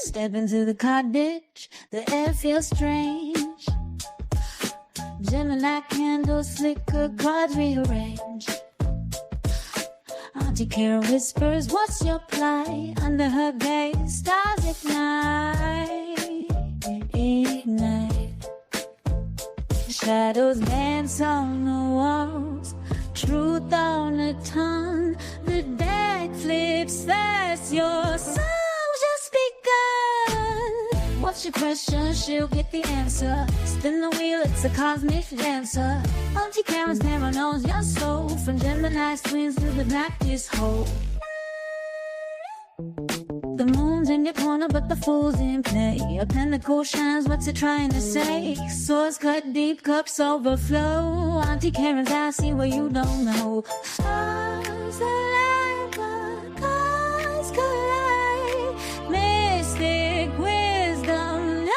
Step into the cottage, the air feels strange. Gemini candles flicker, cards rearrange. Auntie Carol whispers, what's your plight? Under her gaze, stars ignite. Shadows dance on the walls, truth on the tongue. The deck flips fast, your song's just begun. What's your question? She'll get the answer. Spin the wheel, it's a cosmic dancer. Auntie Karen's never knows your soul. From Gemini's twins to the blackest hole. The moon's in your corner, but the fool's in play. A pentacle shines, what's it trying to say? Swords cut deep, cups overflow. Auntie Karen's eyes see what you don't know. Stars align, but cars collide. Mystic wisdom, no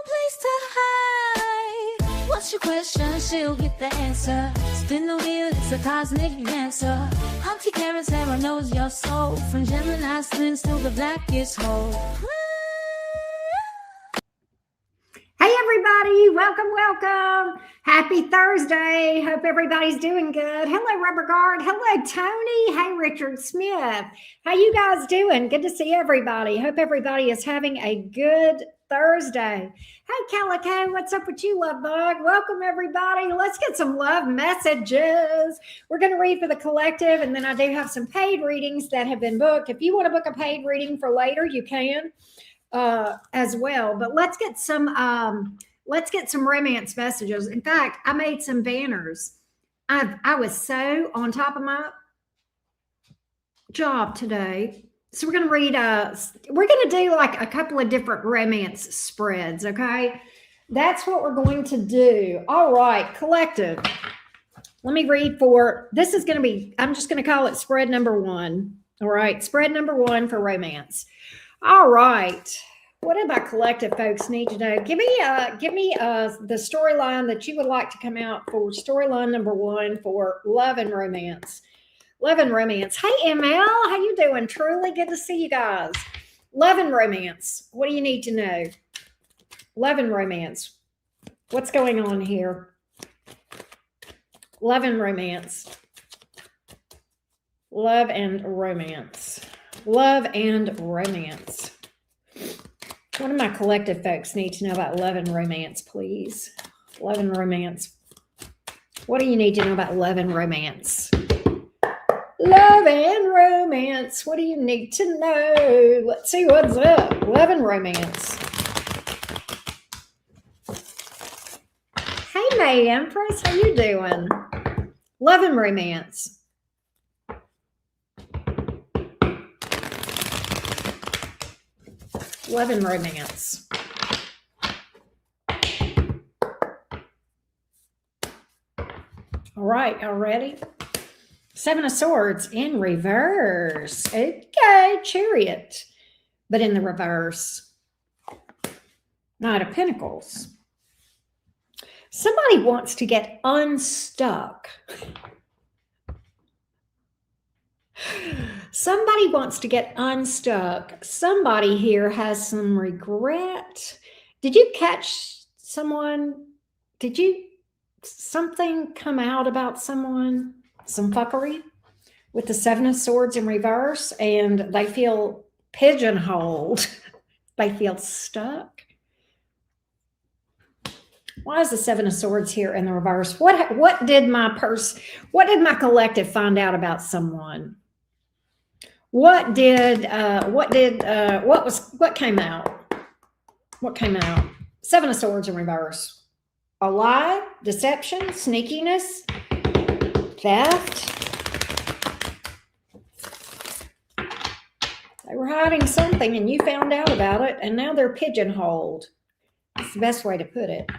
place to hide. What's your question? She'll get the answer. Spin the wheel, it's a cosmic dancer. Auntie Karen Sarah knows your soul. From Gemini's twins to the blackest hole. Hey everybody, welcome. Happy Thursday. Hope everybody's doing good. Hello, Rubber Guard. Hello, Tony. Hey, Richard Smith. How you guys doing? Good to see everybody. Hope everybody is having a good Thursday. Hey, Calico, what's up with you, love bug? Welcome, everybody. Let's get some love messages. We're going to read for the collective, and then I do have some paid readings that have been booked. If you want to book a paid reading for later, you can as well. But let's get some romance messages. In fact, I made some banners. I was so on top of my job today. So we're going to read, we're going to do like a couple of different romance spreads, okay? That's what we're going to do. All right, collective. Let me read for, this is going to be, I'm just going to call it spread number one. All right, spread number one for romance. All right. What do my collective folks need to know? Give me the storyline that you would like to come out for storyline number one for love and romance. Love and romance. Hey, ML, how you doing? Truly good to see you guys. Love and romance. What do you need to know? Love and romance. What's going on here? Love and romance. Love and romance. Love and romance. What do my collective folks need to know about love and romance, please? Love and romance. What do you need to know about love and romance? Love and romance. What do you need to know? Let's see what's up. Love and romance. Hey, May Empress. How you doing? Love and romance. Love and romance. All right, y'all ready? Seven of Swords in reverse. Okay, Chariot. But in the reverse. Knight of Pentacles. Somebody wants to get unstuck. Somebody wants to get unstuck. Somebody here has some regret. Did you catch someone? Did you something come out about someone? Some fuckery with the Seven of Swords in reverse, and they feel pigeonholed. They feel stuck. Why is the Seven of Swords here in the reverse? What did my collective find out about someone? What came out? What came out? Seven of Swords in reverse. A lie, deception, sneakiness, theft. They were hiding something and you found out about it, and now they're pigeonholed. That's the best way to put it.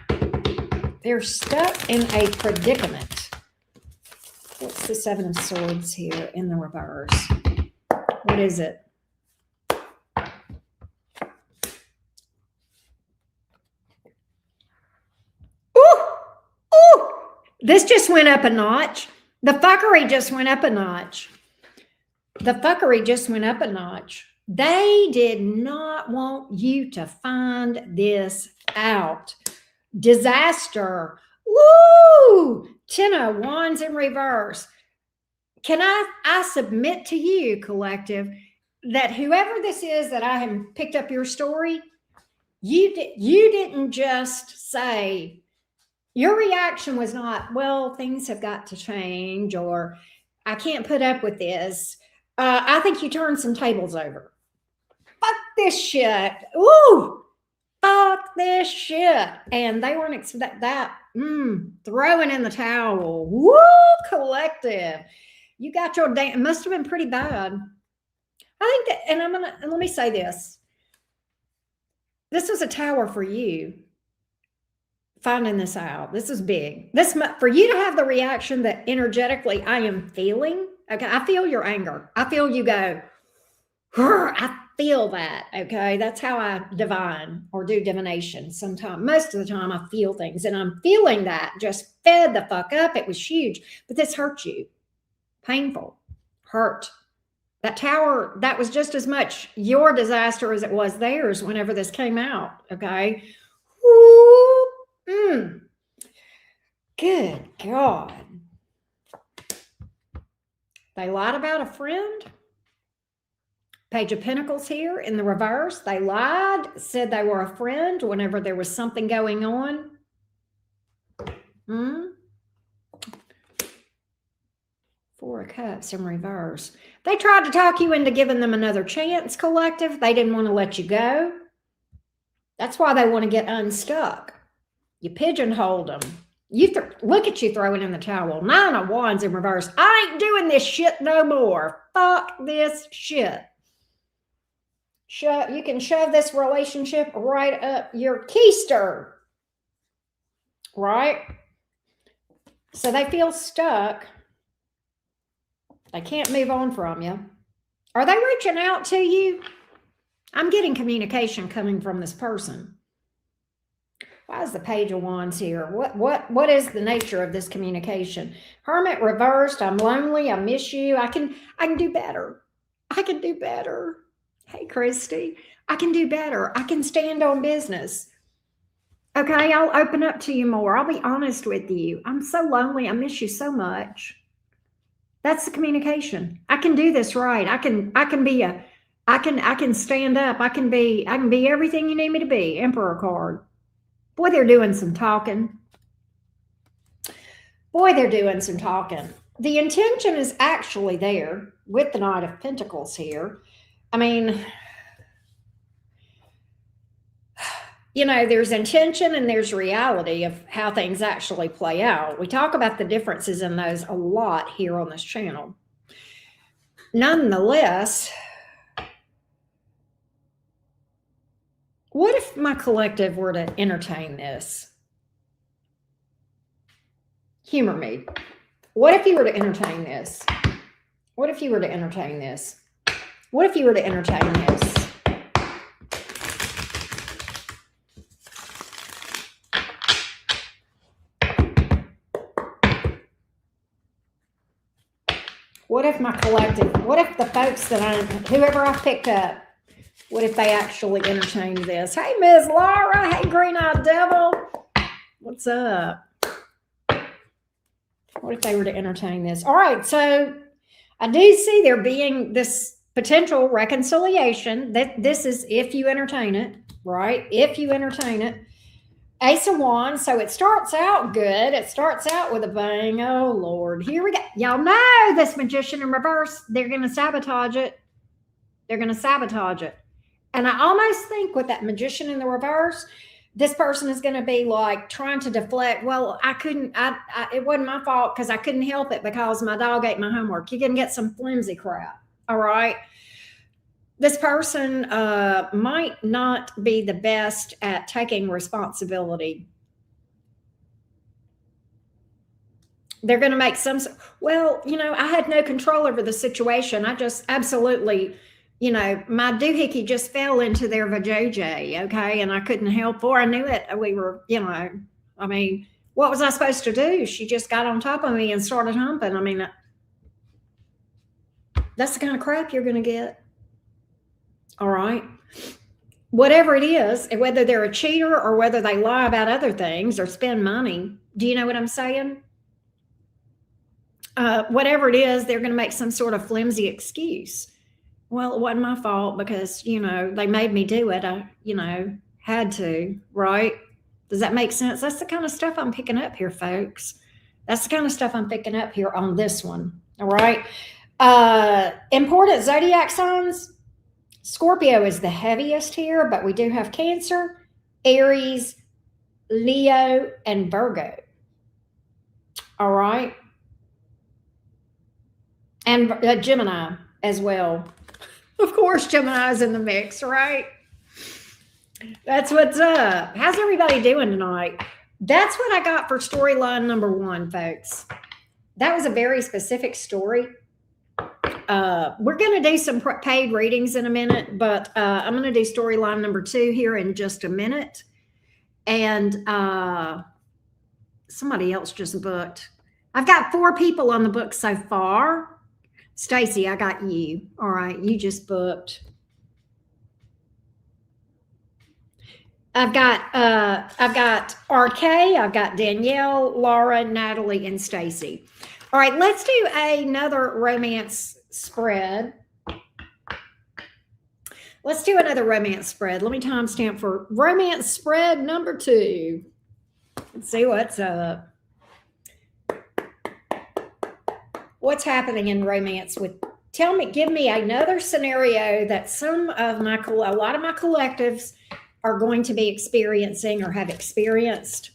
They're stuck in a predicament. What's the Seven of Swords here in the reverse? What is it? Ooh! This just went up a notch. The fuckery just went up a notch. The fuckery just went up a notch. They did not want you to find this out. Disaster. Woo! 10 of Wands in reverse. Can I submit to you, collective, that whoever this is that I have picked up your story, you didn't just say, your reaction was not, well, things have got to change, or I can't put up with this. I think you turned some tables over. Fuck this shit. Ooh, fuck this shit. And they weren't expecting that. Throwing in the towel. Woo, collective. You got your damn, it must have been pretty bad. I think that, and let me say this. This was a tower for you, finding this out. This is big. This, for you to have the reaction that energetically I am feeling. Okay, I feel your anger. I feel you go, I feel that. Okay, that's how I divine or do divination. Sometimes, most of the time, I feel things, and I'm feeling that. Just fed the fuck up. It was huge, but this hurt you. Painful, hurt. That tower, that was just as much your disaster as it was theirs whenever this came out. Okay. Woo. Good God. They lied about a friend. Page of Pentacles here in the reverse. They lied, said they were a friend whenever there was something going on. Four of Cups in reverse. They tried to talk you into giving them another chance, collective. They didn't want to let you go. That's why they want to get unstuck. You pigeonholed them. Look at you throwing in the towel. 9 of Wands in reverse. I ain't doing this shit no more. Fuck this shit. You can shove this relationship right up your keister. Right? So they feel stuck. They can't move on from you. Are they reaching out to you? I'm getting communication coming from this person. Why is the Page of Wands here? What is the nature of this communication? Hermit reversed. I'm lonely. I miss you. I can do better. I can do better. Hey, Christy, I can do better. I can stand on business. Okay, I'll open up to you more. I'll be honest with you. I'm so lonely. I miss you so much. That's the communication. I can do this right. I can stand up. I can be everything you need me to be. Emperor card. Boy, they're doing some talking. The intention is actually there with the Knight of Pentacles here. I mean, there's intention and there's reality of how things actually play out. We talk about the differences in those a lot here on this channel. Nonetheless, what if my collective were to entertain this? Humor me. What if you were to entertain this? What if you were to entertain this? What if you were to entertain this? What if my collective, what if the folks whoever I picked up, what if they actually entertained this? Hey, Ms. Laura. Hey, Green-Eyed Devil. What's up? What if they were to entertain this? All right, so I do see there being this potential reconciliation. That this is if you entertain it, right? If you entertain it. Ace of Wands, so it starts out good. It starts out with a bang. Oh, Lord. Here we go. Y'all know this Magician in reverse, they're going to sabotage it. They're going to sabotage it. And I almost think with that Magician in the reverse, this person is going to be like trying to deflect. Well, it wasn't my fault because I couldn't help it because my dog ate my homework. You're going to get some flimsy crap. All right. This person might not be the best at taking responsibility. They're going to make I had no control over the situation. I just absolutely, my doohickey just fell into their vajayjay, okay? And I couldn't help for I knew it. We were, what was I supposed to do? She just got on top of me and started humping. That's the kind of crap you're going to get. All right. Whatever it is, whether they're a cheater or whether they lie about other things or spend money, do you know what I'm saying? Whatever it is, they're going to make some sort of flimsy excuse. Well, it wasn't my fault because, they made me do it. I, had to, right? Does that make sense? That's the kind of stuff I'm picking up here, folks. That's the kind of stuff I'm picking up here on this one. All right. Important zodiac signs. Scorpio is the heaviest here, but we do have Cancer, Aries, Leo, and Virgo. All right. And Gemini as well. Of course, Gemini's in the mix, right? That's what's up. How's everybody doing tonight? That's what I got for storyline number 1, folks. That was a very specific story. We're going to do some paid readings in a minute, but I'm going to do storyline number 2 here in just a minute. And somebody else just booked. I've got 4 people on the book so far. Stacy, I got you. All right, you just booked. I've got RK, I've got Danielle, Laura, Natalie, and Stacy. All right, let's do another romance spread. Let's do another romance spread. Let me timestamp for romance spread number 2. Let's see what's up. What's happening in romance with? Give me another scenario that a lot of my collectives are going to be experiencing or have experienced.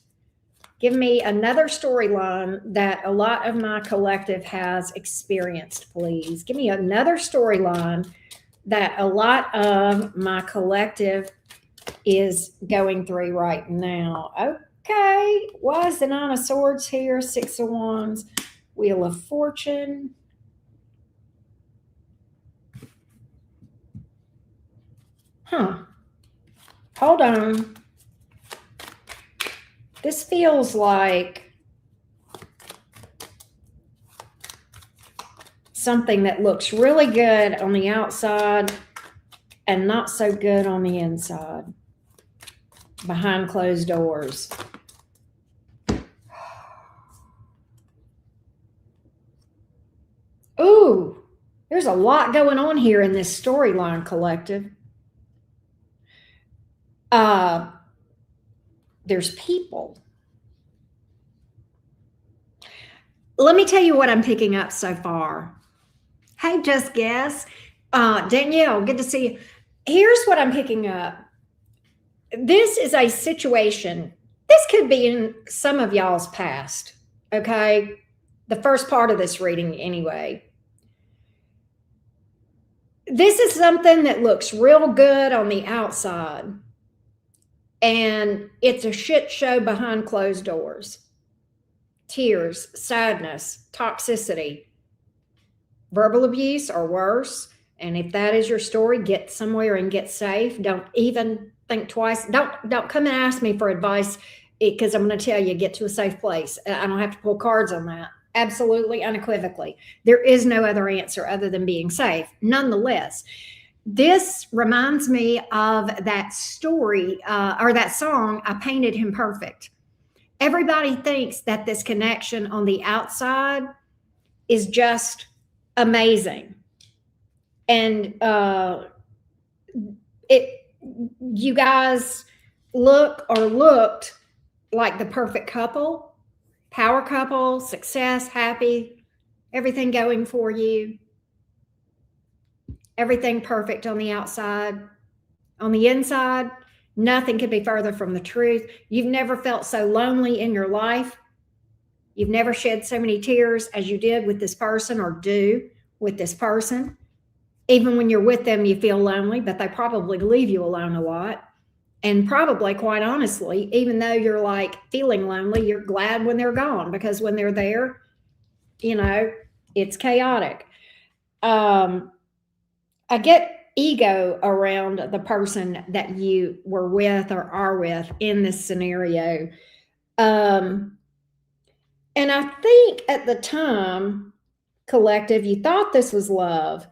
Give me another storyline that a lot of my collective has experienced, please. Give me another storyline that a lot of my collective is going through right now. Okay. Why is the 9 of Swords here? 6 of Wands, Wheel of Fortune. Hold on. This feels like something that looks really good on the outside and not so good on the inside, behind closed doors. Ooh, there's a lot going on here in this storyline, collective. There's people. Let me tell you what I'm picking up so far. Hey, Just Guess. Danielle, good to see you. Here's what I'm picking up. This is a situation. This could be in some of y'all's past, okay? The first part of this reading anyway. This is something that looks real good on the outside, and it's a shit show behind closed doors. Tears, sadness, toxicity, verbal abuse or worse. And if that is your story, get somewhere and get safe. Don't even think twice. Don't come and ask me for advice, because I'm going to tell you, get to a safe place. I don't have to pull cards on that. Absolutely, unequivocally. There is no other answer other than being safe. Nonetheless, this reminds me of that story or that song, I Painted Him Perfect. Everybody thinks that this connection on the outside is just amazing. And you guys looked like the perfect couple, power couple, success, happy, everything going for you. Everything perfect on the outside. On the inside, nothing could be further from the truth. You've never felt so lonely in your life. You've never shed so many tears as you did with this person or do with this person. Even when you're with them, you feel lonely, but they probably leave you alone a lot. And probably, quite honestly, even though you're like feeling lonely, you're glad when they're gone, because when they're there, it's chaotic. I get ego around the person that you were with or are with in this scenario. And I think at the time, collective, you thought this was love,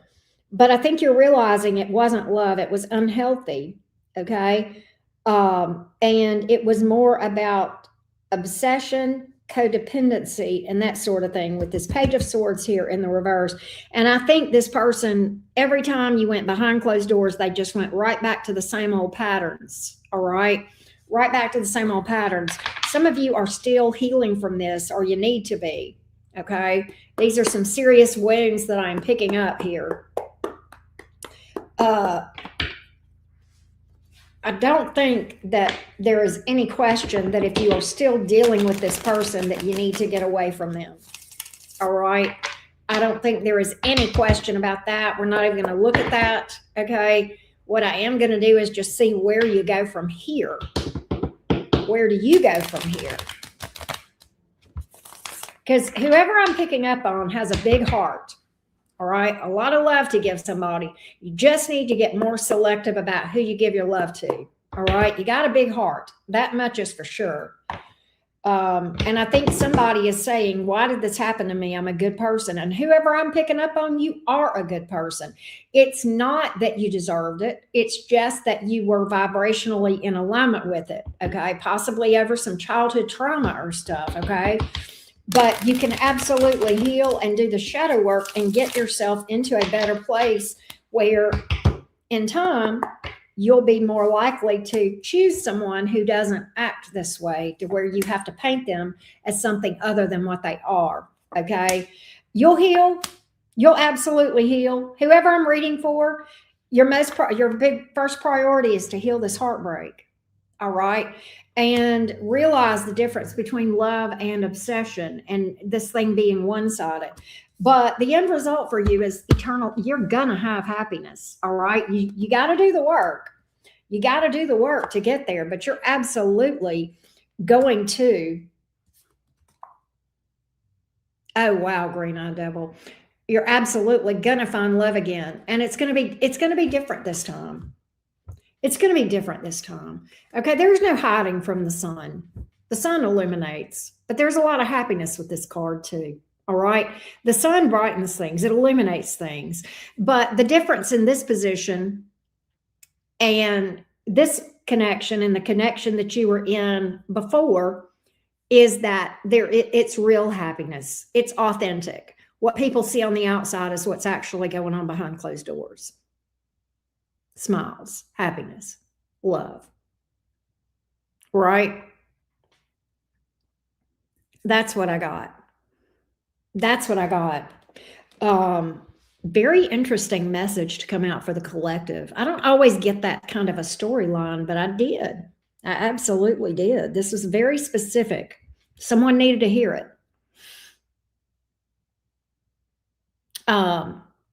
But I think you're realizing it wasn't love, it was unhealthy. Okay. And it was more about obsession, codependency, and that sort of thing with this Page of Swords here in the reverse. And I think this person, every time you went behind closed doors, they just went right back to the same old patterns. All right. Right back to the same old patterns. Some of you are still healing from this, or you need to be. Okay. These are some serious wounds that I'm picking up here. I don't think that there is any question that if you are still dealing with this person that you need to get away from them. All right. I don't think there is any question about that. We're not even going to look at that. Okay. What I am going to do is just see where you go from here. Where do you go from here? Because whoever I'm picking up on has a big heart. All right. A lot of love to give somebody. You just need to get more selective about who you give your love to. All right. You got a big heart. That much is for sure. And I think somebody is saying, why did this happen to me? I'm a good person. And whoever I'm picking up on, you are a good person. It's not that you deserved it. It's just that you were vibrationally in alignment with it. Okay. Possibly over some childhood trauma or stuff. Okay. But you can absolutely heal and do the shadow work and get yourself into a better place where in time, you'll be more likely to choose someone who doesn't act this way, to where you have to paint them as something other than what they are. Okay. You'll heal. You'll absolutely heal. Whoever I'm reading for, your big first priority is to heal this heartbreak. All right. And realize the difference between love and obsession, and this thing being one-sided. But the end result for you is eternal. You're going to have happiness. All right. You got to do the work. You got to do the work to get there, but you're absolutely going to. Oh, wow. Green-eyed devil. You're absolutely going to find love again. And it's going to be different this time. It's going to be different this time. Okay. There's no hiding from the sun. The sun illuminates, but there's a lot of happiness with this card too. All right. The sun brightens things. It illuminates things. But the difference in this position and this connection and the connection that you were in before is that it's real happiness. It's authentic. What people see on the outside is what's actually going on behind closed doors. Smiles, happiness, love. Right? That's what I got. That's what I got. Very interesting message to come out for the collective. I don't always get that kind of a storyline, but I did. I absolutely did. This was very specific. Someone needed to hear it.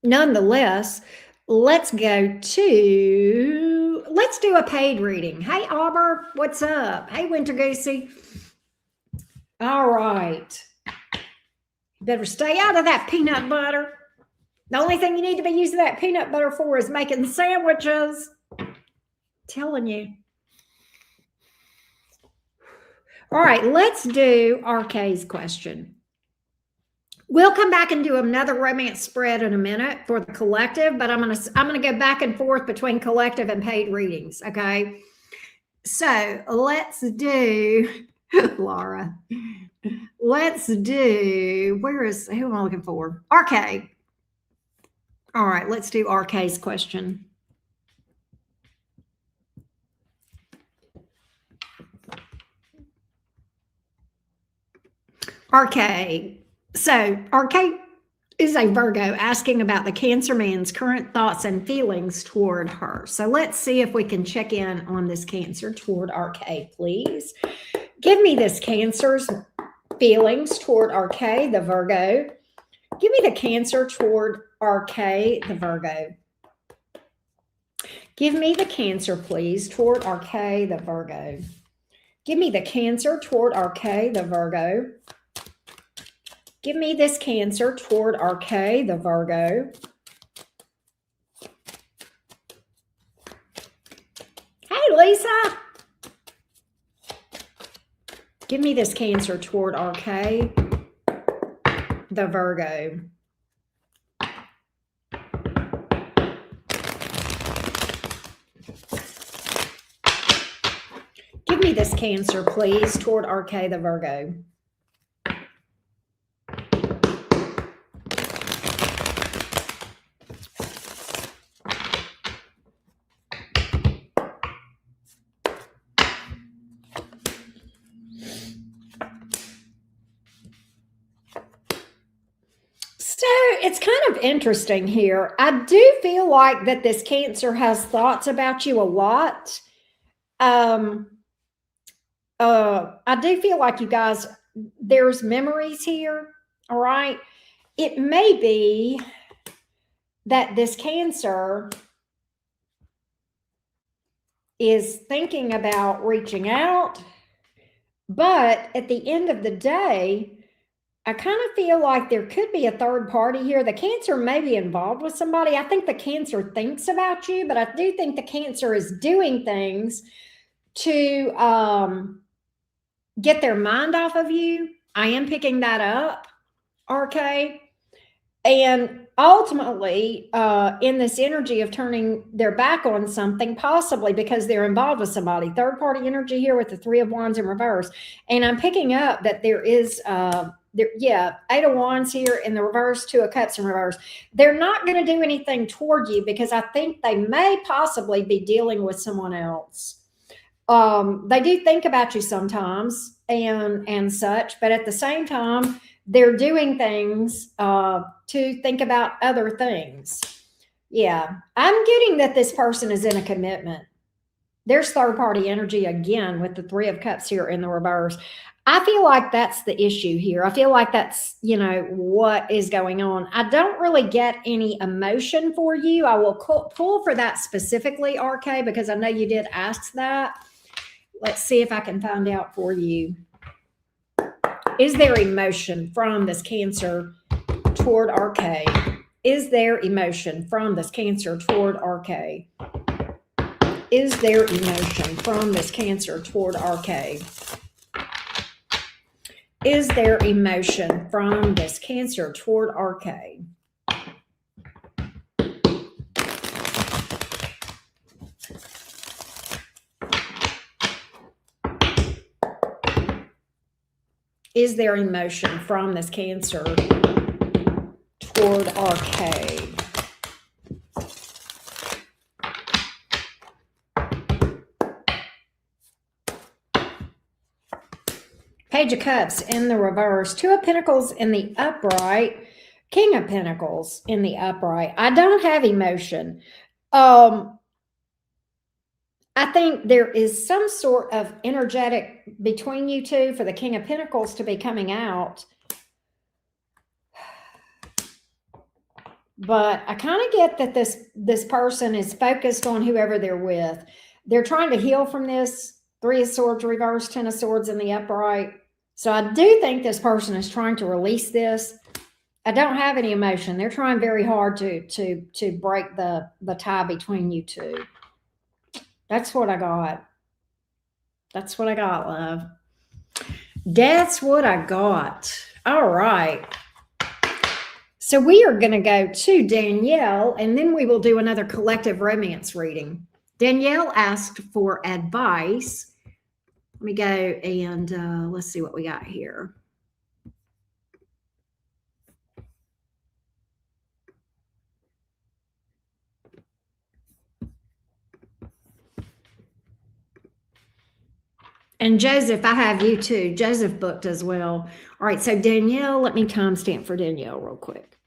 Nonetheless, let's do a paid reading. Hey, Auber, what's up? Hey, Winter Goosey. All right. Better stay out of that peanut butter. The only thing you need to be using that peanut butter for is making sandwiches. Telling you. All right, let's do RK's question. We'll come back and do another romance spread in a minute for the collective, but I'm gonna go back and forth between collective and paid readings. Okay. So let's do Laura. Let's do who am I looking for? RK. All right, let's do RK's question. RK. So RK is a Virgo asking about the Cancer man's current thoughts and feelings toward her. So let's see if we can check in on this Cancer toward RK, please. Give me this Cancer's feelings toward RK, the Virgo. Give me the Cancer toward RK, the Virgo. Give me the Cancer, please, toward RK, the Virgo. Give me the Cancer toward RK, the Virgo. Give me this Cancer toward RK, the Virgo. Hey, Lisa. Give me this Cancer toward RK, the Virgo. me this Cancer, please, toward RK, the Virgo. So it's kind of interesting here. I do feel like that this Cancer has thoughts about you a lot. I do feel like you guys, there's memories here. All right. It may be that this Cancer is thinking about reaching out, but at the end of the day, I kind of feel like there could be a third party here. The Cancer may be involved with somebody. I think the Cancer thinks about you, but I do think the Cancer is doing things to get their mind off of you. I am picking that up, RK. And ultimately, in this energy of turning their back on something, possibly because they're involved with somebody, third party energy here with the Three of Wands in reverse. And I'm picking up that there is, Eight of Wands here in the reverse, Two of Cups in reverse. They're not going to do anything toward you because I think they may possibly be dealing with someone else. They do think about you sometimes and such, but at the same time, they're doing things to think about other things. Yeah, I'm getting that this person is in a commitment. There's third party energy again with the Three of Cups here in the reverse. I feel like that's the issue here. I feel like that's, what is going on. I don't really get any emotion for you. I will pull for that specifically, RK, because I know you did ask that. Let's see if I can find out for you. Is there emotion from this Cancer toward RK? Is there emotion from this Cancer toward RK? Is there emotion from this Cancer toward RK? Is there emotion from this Cancer toward RK? Is there emotion from this Cancer toward RK? Page of Cups in the reverse, Two of Pentacles in the upright, King of Pentacles in the upright. I don't have emotion. I think there is some sort of energetic between you two for the King of Pentacles to be coming out. But I kind of get that this person is focused on whoever they're with. They're trying to heal from this. Three of Swords reverse, Ten of Swords in the upright. So I do think this person is trying to release this. I don't have any emotion. They're trying very hard to break the tie between you two. That's what I got. That's what I got, love. That's what I got. All right. So we are going to go to Danielle, and then we will do another collective romance reading. Danielle asked for advice. Let me go and let's see what we got here. And Joseph, I have you too. Joseph booked as well. All right, so Danielle, let me timestamp for Danielle real quick.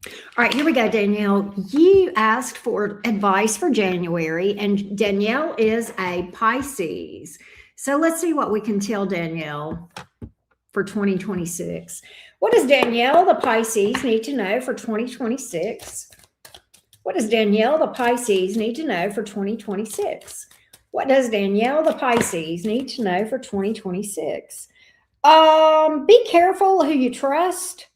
All right, here we go, Danielle. You asked for advice for January, and Danielle is a Pisces. So let's see what we can tell Danielle for 2026. What does Danielle, the Pisces, need to know for 2026? What does Danielle, the Pisces, need to know for 2026? What does Danielle, the Pisces, need to know for 2026? Be careful who you trust.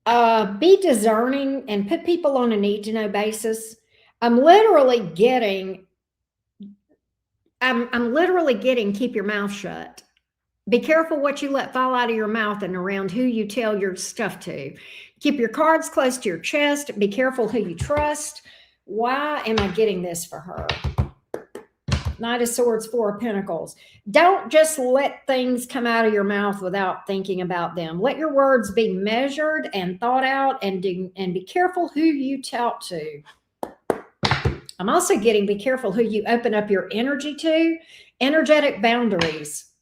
Be discerning and put people on a need-to-know basis. I'm literally getting keep your mouth shut. Be careful what you let fall out of your mouth and around who you tell your stuff to. Keep your cards close to your chest. Be careful who you trust. Why am I getting this for her? Knight of Swords, Four of Pentacles. Don't just let things come out of your mouth without thinking about them. Let your words be measured and thought out, and be careful who you talk to. I'm also getting be careful who you open up your energy to. Energetic boundaries.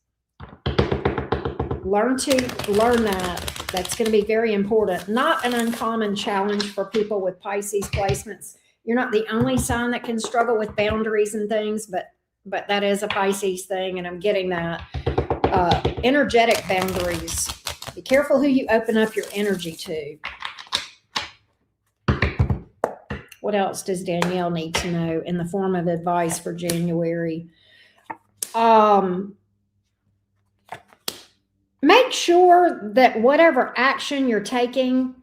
Learn that. That's going to be very important. Not an uncommon challenge for people with Pisces placements. You're not the only sign that can struggle with boundaries and things, but that is a Pisces thing, and I'm getting that. Energetic boundaries. Be careful who you open up your energy to. What else does Danielle need to know in the form of advice for January? Make sure that whatever action you're taking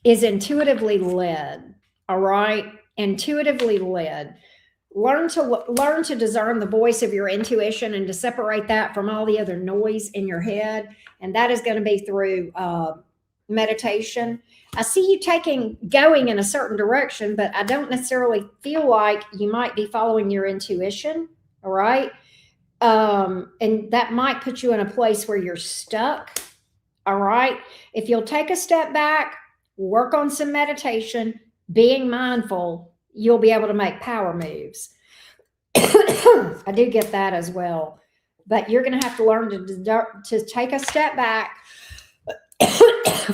is intuitively led. All right? Intuitively led. Learn to discern the voice of your intuition and to separate that from all the other noise in your head. And that is going to be through meditation. I see you going in a certain direction, but I don't necessarily feel like you might be following your intuition. All right. And that might put you in a place where you're stuck. All right. If you'll take a step back, work on some meditation, being mindful, you'll be able to make power moves. I do get that as well. But you're going to have to learn to take a step back,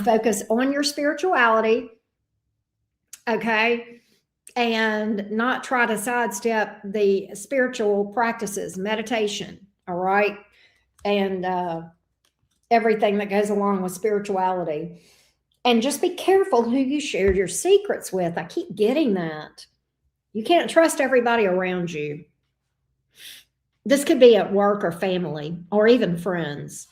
focus on your spirituality, okay, and not try to sidestep the spiritual practices, meditation, all right, and everything that goes along with spirituality. And just be careful who you share your secrets with. I keep getting that. You can't trust everybody around you. This could be at work or family or even friends.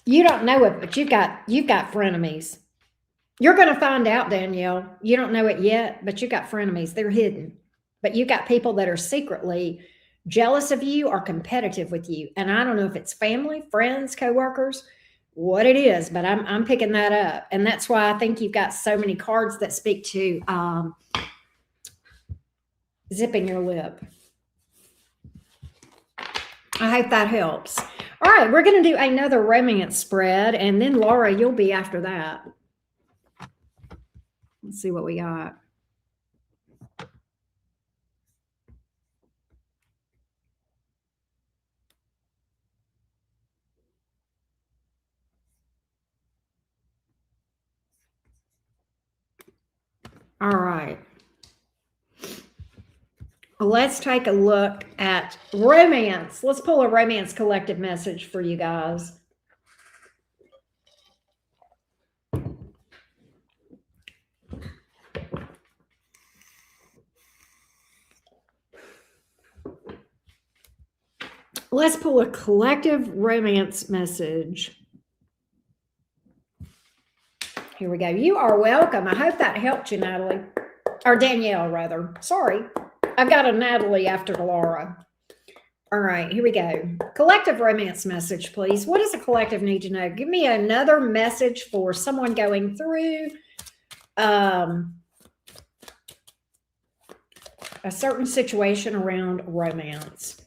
You don't know it, but you've got frenemies. You're going to find out, Danielle. You don't know it yet, but you've got frenemies. They're hidden. But you've got people that are secretly jealous of you or competitive with you. And I don't know if it's family, friends, coworkers, what it is, but I'm picking that up. And that's why I think you've got so many cards that speak to zipping your lip. I hope that helps. All right, we're going to do another romance spread, and then Laura, you'll be after that. Let's see what we got. All right. Let's take a look at romance. Let's pull a romance collective message for you guys. Let's pull a collective romance message. Here we go. You are welcome. I hope that helped you, Natalie. Or Danielle, rather. Sorry. I've got a Natalie after Laura. All right, here we go. Collective romance message, please. What does a collective need to know? Give me another message for someone going through a certain situation around romance.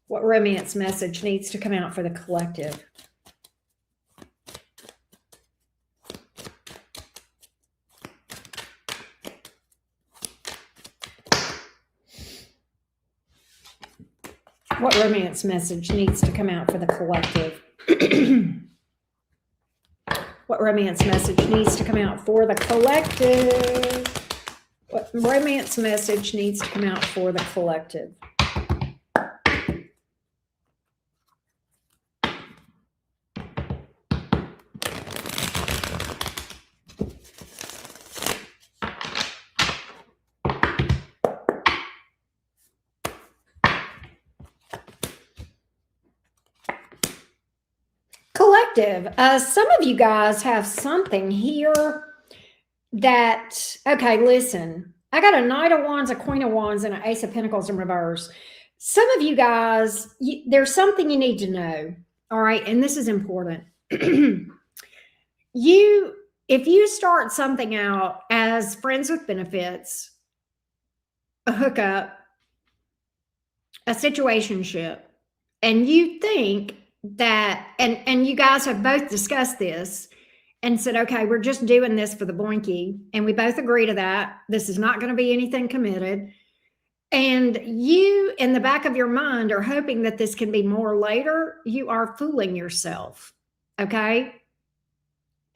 What romance message needs to come out for the collective? What romance message needs to come out for the collective? What romance message needs to come out for the collective? What romance message needs to come out for the collective? Collective. Some of you guys have something here that, okay, listen, I got a Knight of Wands, a Queen of Wands, and an Ace of Pentacles in reverse. Some of you guys, there's something you need to know. All right. And this is important. If you start something out as friends with benefits, a hookup, a situationship, and you think that, and you guys have both discussed this and said, okay, we're just doing this for the boinky, and we both agree to that. This is not going to be anything committed. And you, in the back of your mind, are hoping that this can be more later. You are fooling yourself. Okay.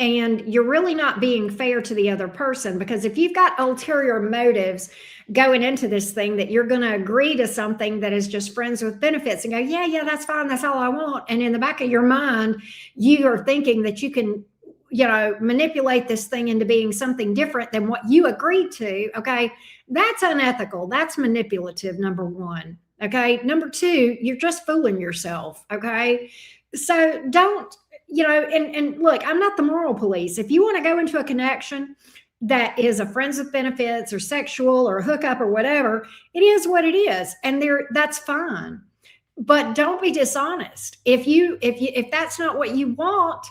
And you're really not being fair to the other person, because if you've got ulterior motives going into this thing, that you're going to agree to something that is just friends with benefits and go, yeah, that's fine. That's all I want. And in the back of your mind, you are thinking that you can, manipulate this thing into being something different than what you agreed to. Okay. That's unethical. That's manipulative. Number one. Okay. Number two, you're just fooling yourself. Okay. So don't, and look, I'm not the moral police. If you want to go into a connection that is a friends with benefits or sexual or hookup or whatever, it is what it is. And that's fine. But don't be dishonest. If that's not what you want,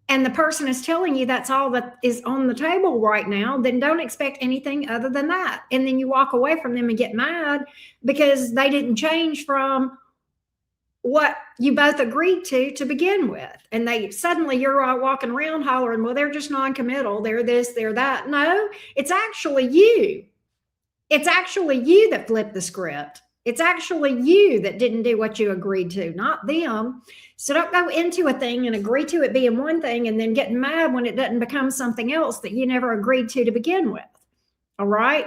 and the person is telling you that's all that is on the table right now, then don't expect anything other than that. And then you walk away from them and get mad because they didn't change from what you both agreed to begin with. And suddenly you're all walking around hollering, well, they're just non-committal. They're this, they're that. No, it's actually you. It's actually you that flipped the script. It's actually you that didn't do what you agreed to, not them. So don't go into a thing and agree to it being one thing and then get mad when it doesn't become something else that you never agreed to begin with. All right.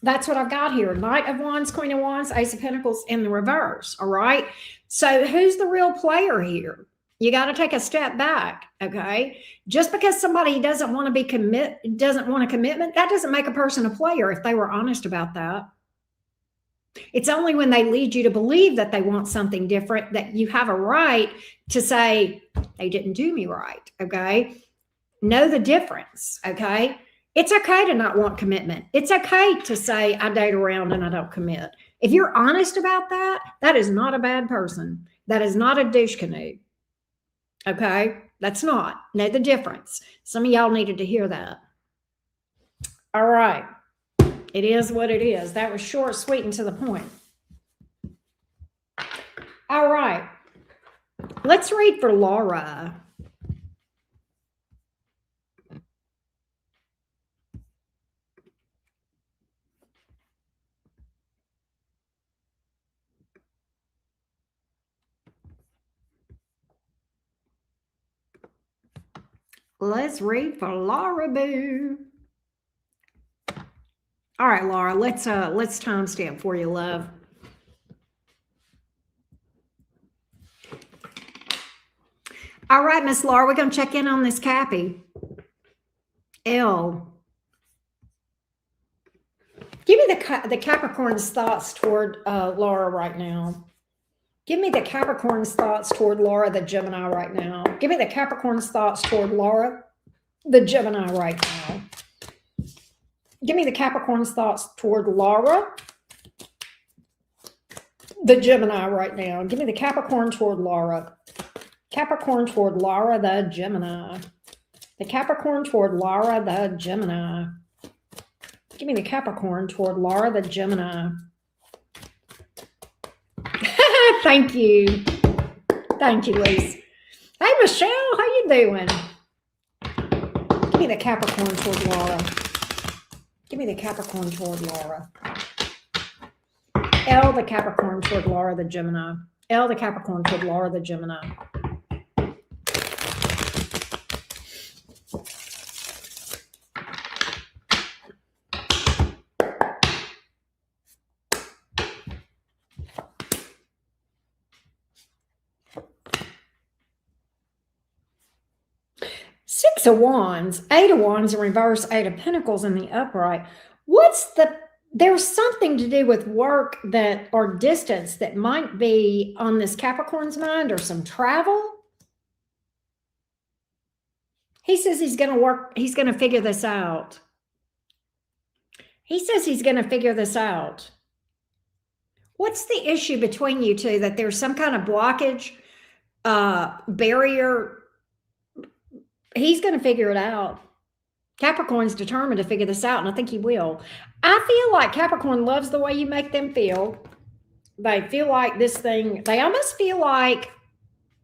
That's what I've got here. Knight of Wands, Queen of Wands, Ace of Pentacles in the reverse. All right. So who's the real player here? You got to take a step back. Okay. Just because somebody doesn't want a commitment, that doesn't make a person a player if they were honest about that. It's only when they lead you to believe that they want something different that you have a right to say, they didn't do me right. Okay. Know the difference. Okay. It's okay to not want commitment. It's okay to say, I date around and I don't commit. If you're honest about that, that is not a bad person. That is not a douche canoe. Okay. That's not. Know the difference. Some of y'all needed to hear that. All right. It is what it is. That was short, sweet, and to the point. All right. Let's read for Laura. Let's read for Laura Boo. All right, Laura, let's timestamp for you, love. All right, Miss Laura, we're going to check in on this Cappy. L. Give me the Capricorn's thoughts toward Laura right now. Give me the Capricorn's thoughts toward Laura, the Gemini, right now. Give me the Capricorn's thoughts toward Laura, the Gemini, right now. Give me the Capricorn's thoughts toward Laura, the Gemini, right now. Give me the Capricorn toward Laura. Capricorn toward Laura, the Gemini. The Capricorn toward Laura, the Gemini. Give me the Capricorn toward Laura, the Gemini. Thank you. Thank you, Lise. Hey, Michelle, how you doing? Give me the Capricorn toward Laura. Give me the Capricorn toward Laura. L, the Capricorn toward Laura, the Gemini. L, the Capricorn toward Laura, the Gemini. Six of Wands, Eight of Wands in reverse, Eight of Pentacles in the upright. There's something to do with work that or distance that might be on this Capricorn's mind, or some travel. He says he's going to work. He's going to figure this out. He says he's going to figure this out. What's the issue between you two? That there's some kind of blockage, barrier. He's going to figure it out. Capricorn's determined to figure this out, and I think he will. I feel like Capricorn loves the way you make them feel. They feel like this thing, they almost feel like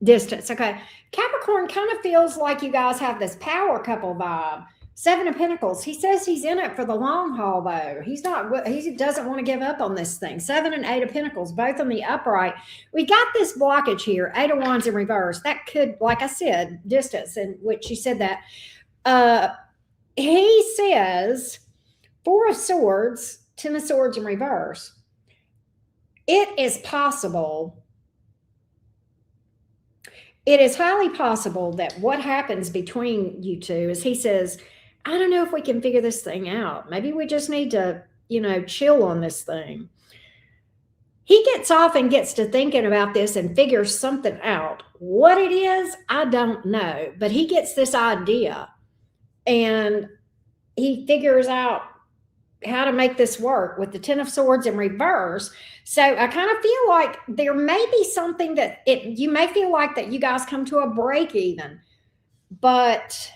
distance. Okay. Capricorn kind of feels like you guys have this power couple vibe. Seven of Pentacles. He says he's in it for the long haul, though. He doesn't want to give up on this thing. Seven and Eight of Pentacles, both on the upright. We got this blockage here. Eight of Wands in reverse. That could, like I said, distance, in which he said that. He says Four of Swords, Ten of Swords in reverse. It is possible. It is highly possible that what happens between you two is he says, I don't know if we can figure this thing out. Maybe we just need to, chill on this thing. He gets off and gets to thinking about this and figures something out. What it is, I don't know. But he gets this idea and he figures out how to make this work with the Ten of Swords in reverse. So I kind of feel like there may be something that you may feel like that you guys come to a break even, but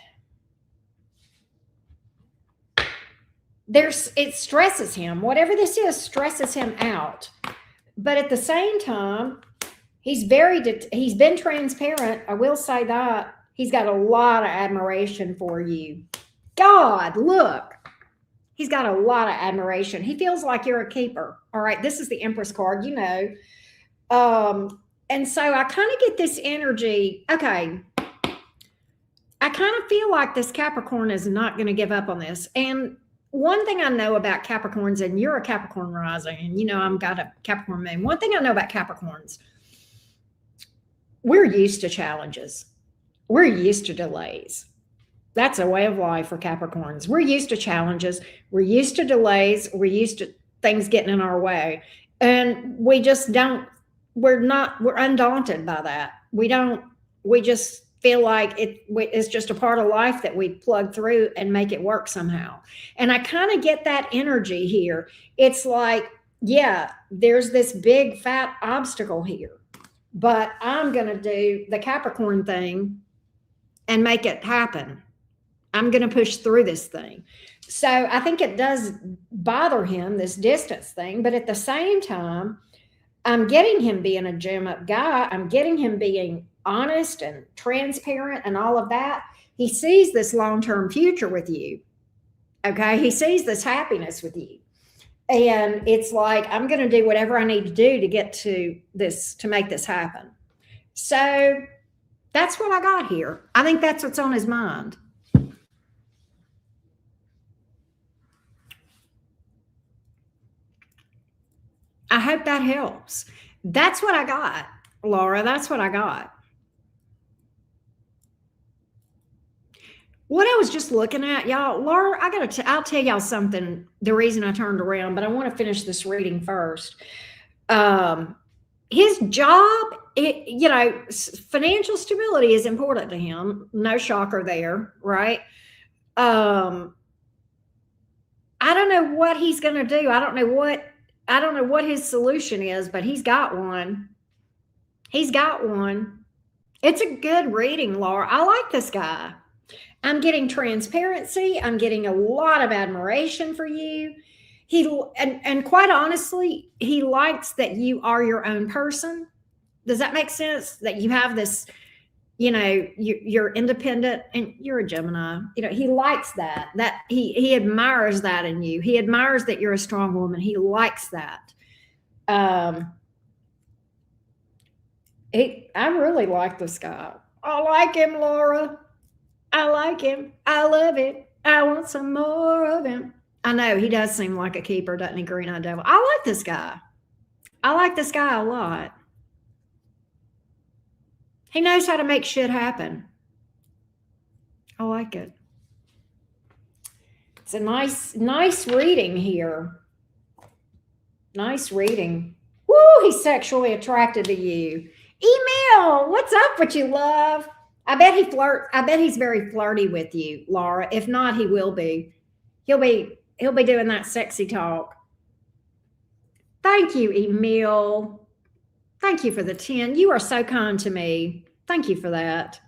it stresses him. Whatever this is stresses him out. But at the same time, he's been transparent. I will say that. He's got a lot of admiration for you. God, look. He's got a lot of admiration. He feels like you're a keeper. All right. This is the Empress card, And so I kind of get this energy. Okay. I kind of feel like this Capricorn is not going to give up on this. And one thing I know about Capricorns, and you're a Capricorn rising, and I'm got a Capricorn moon. One thing I know about Capricorns, we're used to challenges. We're used to delays. That's a way of life for Capricorns. We're used to challenges. We're used to delays. We're used to things getting in our way. And we just we're undaunted by that. We just feel like it's just a part of life that we plug through and make it work somehow. And I kind of get that energy here. It's like, yeah, there's this big fat obstacle here, but I'm going to do the Capricorn thing and make it happen. I'm going to push through this thing. So I think it does bother him, this distance thing. But at the same time, I'm getting him being a gem up guy. I'm getting him being honest and transparent and all of that. He sees this long-term future with you. Okay. He sees this happiness with you. And it's like, I'm going to do whatever I need to do to get to this, to make this happen. So that's what I got here. I think that's what's on his mind. I hope that helps. That's what I got, Laura. That's what I got. What I was just looking at, y'all, Laura, I'll tell y'all something, the reason I turned around, but I want to finish this reading first. His job, financial stability is important to him. No shocker there, right? I don't know what he's going to do. I don't know what his solution is, but he's got one. He's got one. It's a good reading, Laura. I like this guy. I'm getting transparency. I'm getting a lot of admiration for you. And quite honestly, he likes that you are your own person. Does that make sense? That you have this, you're independent and you're a Gemini. He likes that he admires that in you. He admires that you're a strong woman. He likes that. I really like this guy. I like him, Laura. I like him. I love it. I want some more of him. I know he does seem like a keeper, doesn't he, Green-Eyed Devil? I like this guy. I like this guy a lot. He knows how to make shit happen. I like it. It's a nice reading here. Nice reading. Woo, he's sexually attracted to you. Email, what's up with you, love? I bet he's very flirty with you, Laura. If not, he will be. He'll be doing that sexy talk. Thank you, Emil. Thank you for the 10. You are so kind to me. Thank you for that.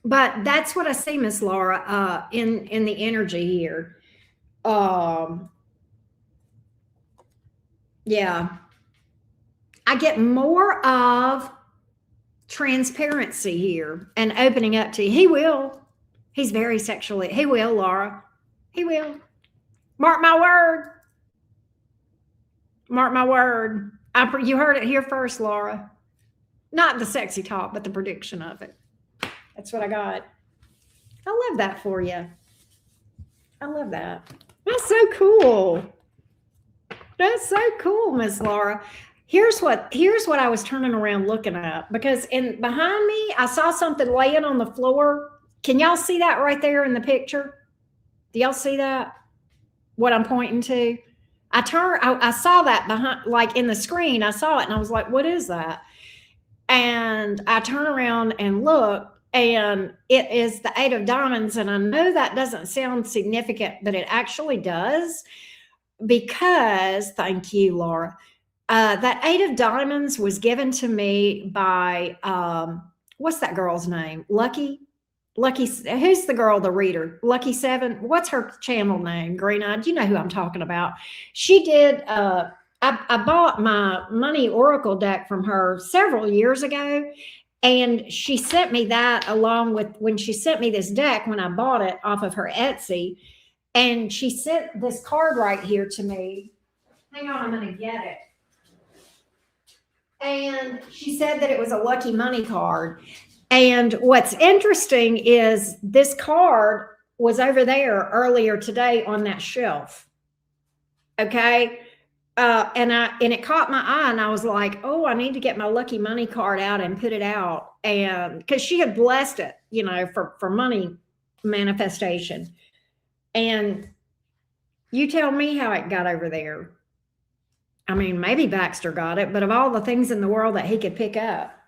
But that's what I see, Miss Laura, in the energy here. Um, yeah, I get more of transparency here and opening up to you. He will. He's very sexually. He will, Laura. He will. Mark my word. Mark my word. You heard it here first, Laura. Not the sexy talk, but the prediction of it. That's what I got. I love that for you. I love that. That's so cool. That's so cool, Miss Laura. Here's what I was turning around looking at, because behind me I saw something laying on the floor. Can y'all see that right there in the picture? Do y'all see that? What I'm pointing to? I saw that behind, like in the screen. I saw it and I was like, what is that? And I turn around and look, and it is the 8 of diamonds. And I know that doesn't sound significant, but it actually does, because, thank you, Laura, that 8 of diamonds was given to me by, what's that girl's name? Lucky, who's the girl, the reader? Lucky 7. What's her channel name? Green Eyed. You know who I'm talking about. She did, I bought my money oracle deck from her several years ago, and she sent me that along with, when she sent me this deck when I bought it off of her Etsy, and she sent this card right here to me. Hang on, I'm going to get it. And she said that it was a lucky money card. And what's interesting is this card was over there earlier today on that shelf. Okay. And it caught my eye, and I was like, oh, I need to get my lucky money card out and put it out. And because she had blessed it, for money manifestation. And you tell me how it got over there. I mean, maybe Baxter got it, but of all the things in the world that he could pick up,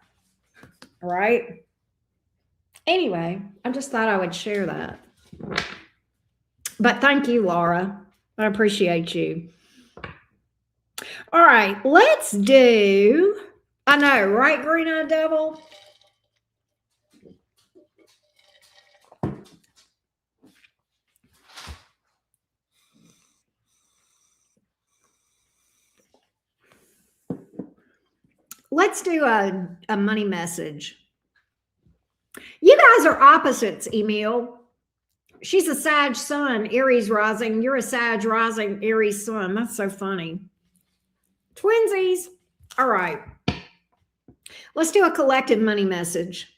right? Anyway, I just thought I would share that. But thank you, Laura. I appreciate you. All right, let's do, I know, right, Green Eyed Devil? Let's do a money message. You guys are opposites, Emil. She's a Sag sun, Aries rising. You're a Sag rising, Aries sun. That's so funny. Twinsies. All right. Let's do a collective money message.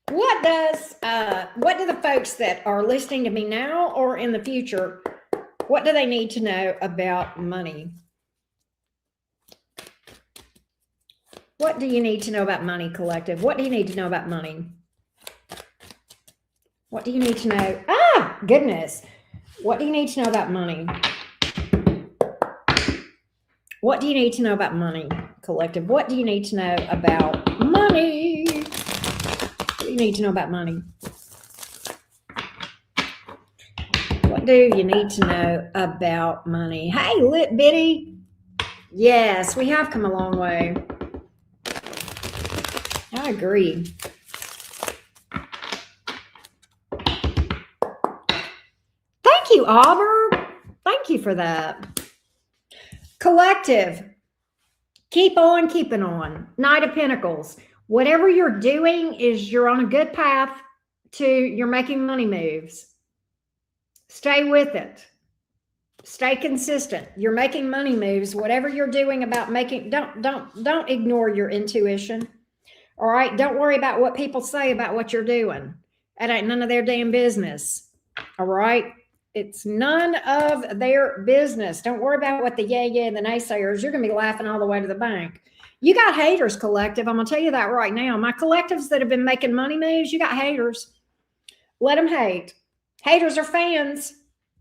What do the folks that are listening to me now or in the future, what do they need to know about money? What do you need to know about money, collective? What do you need to know about money? What do you need to know? Ah, goodness. What do you need to know about money? What do you need to know about money, collective? What do you need to know about money? What do you need to know about money? What do you need to know about money? Hey, Lit Bitty. Yes, we have come a long way. I agree. Thank you, Auburn. Thank you for that. Collective, keep on keeping on. Knight of Pentacles. Whatever you're doing is you're on a good path to, you're making money moves. Stay with it. Stay consistent. You're making money moves. Whatever you're doing about making, don't ignore your intuition. All right. Don't worry about what people say about what you're doing. That ain't none of their damn business. All right. It's none of their business. Don't worry about what the and the naysayers. You're going to be laughing all the way to the bank. You got haters, collective. I'm going to tell you that right now. My collectives that have been making money moves, you got haters. Let them hate. Haters are fans.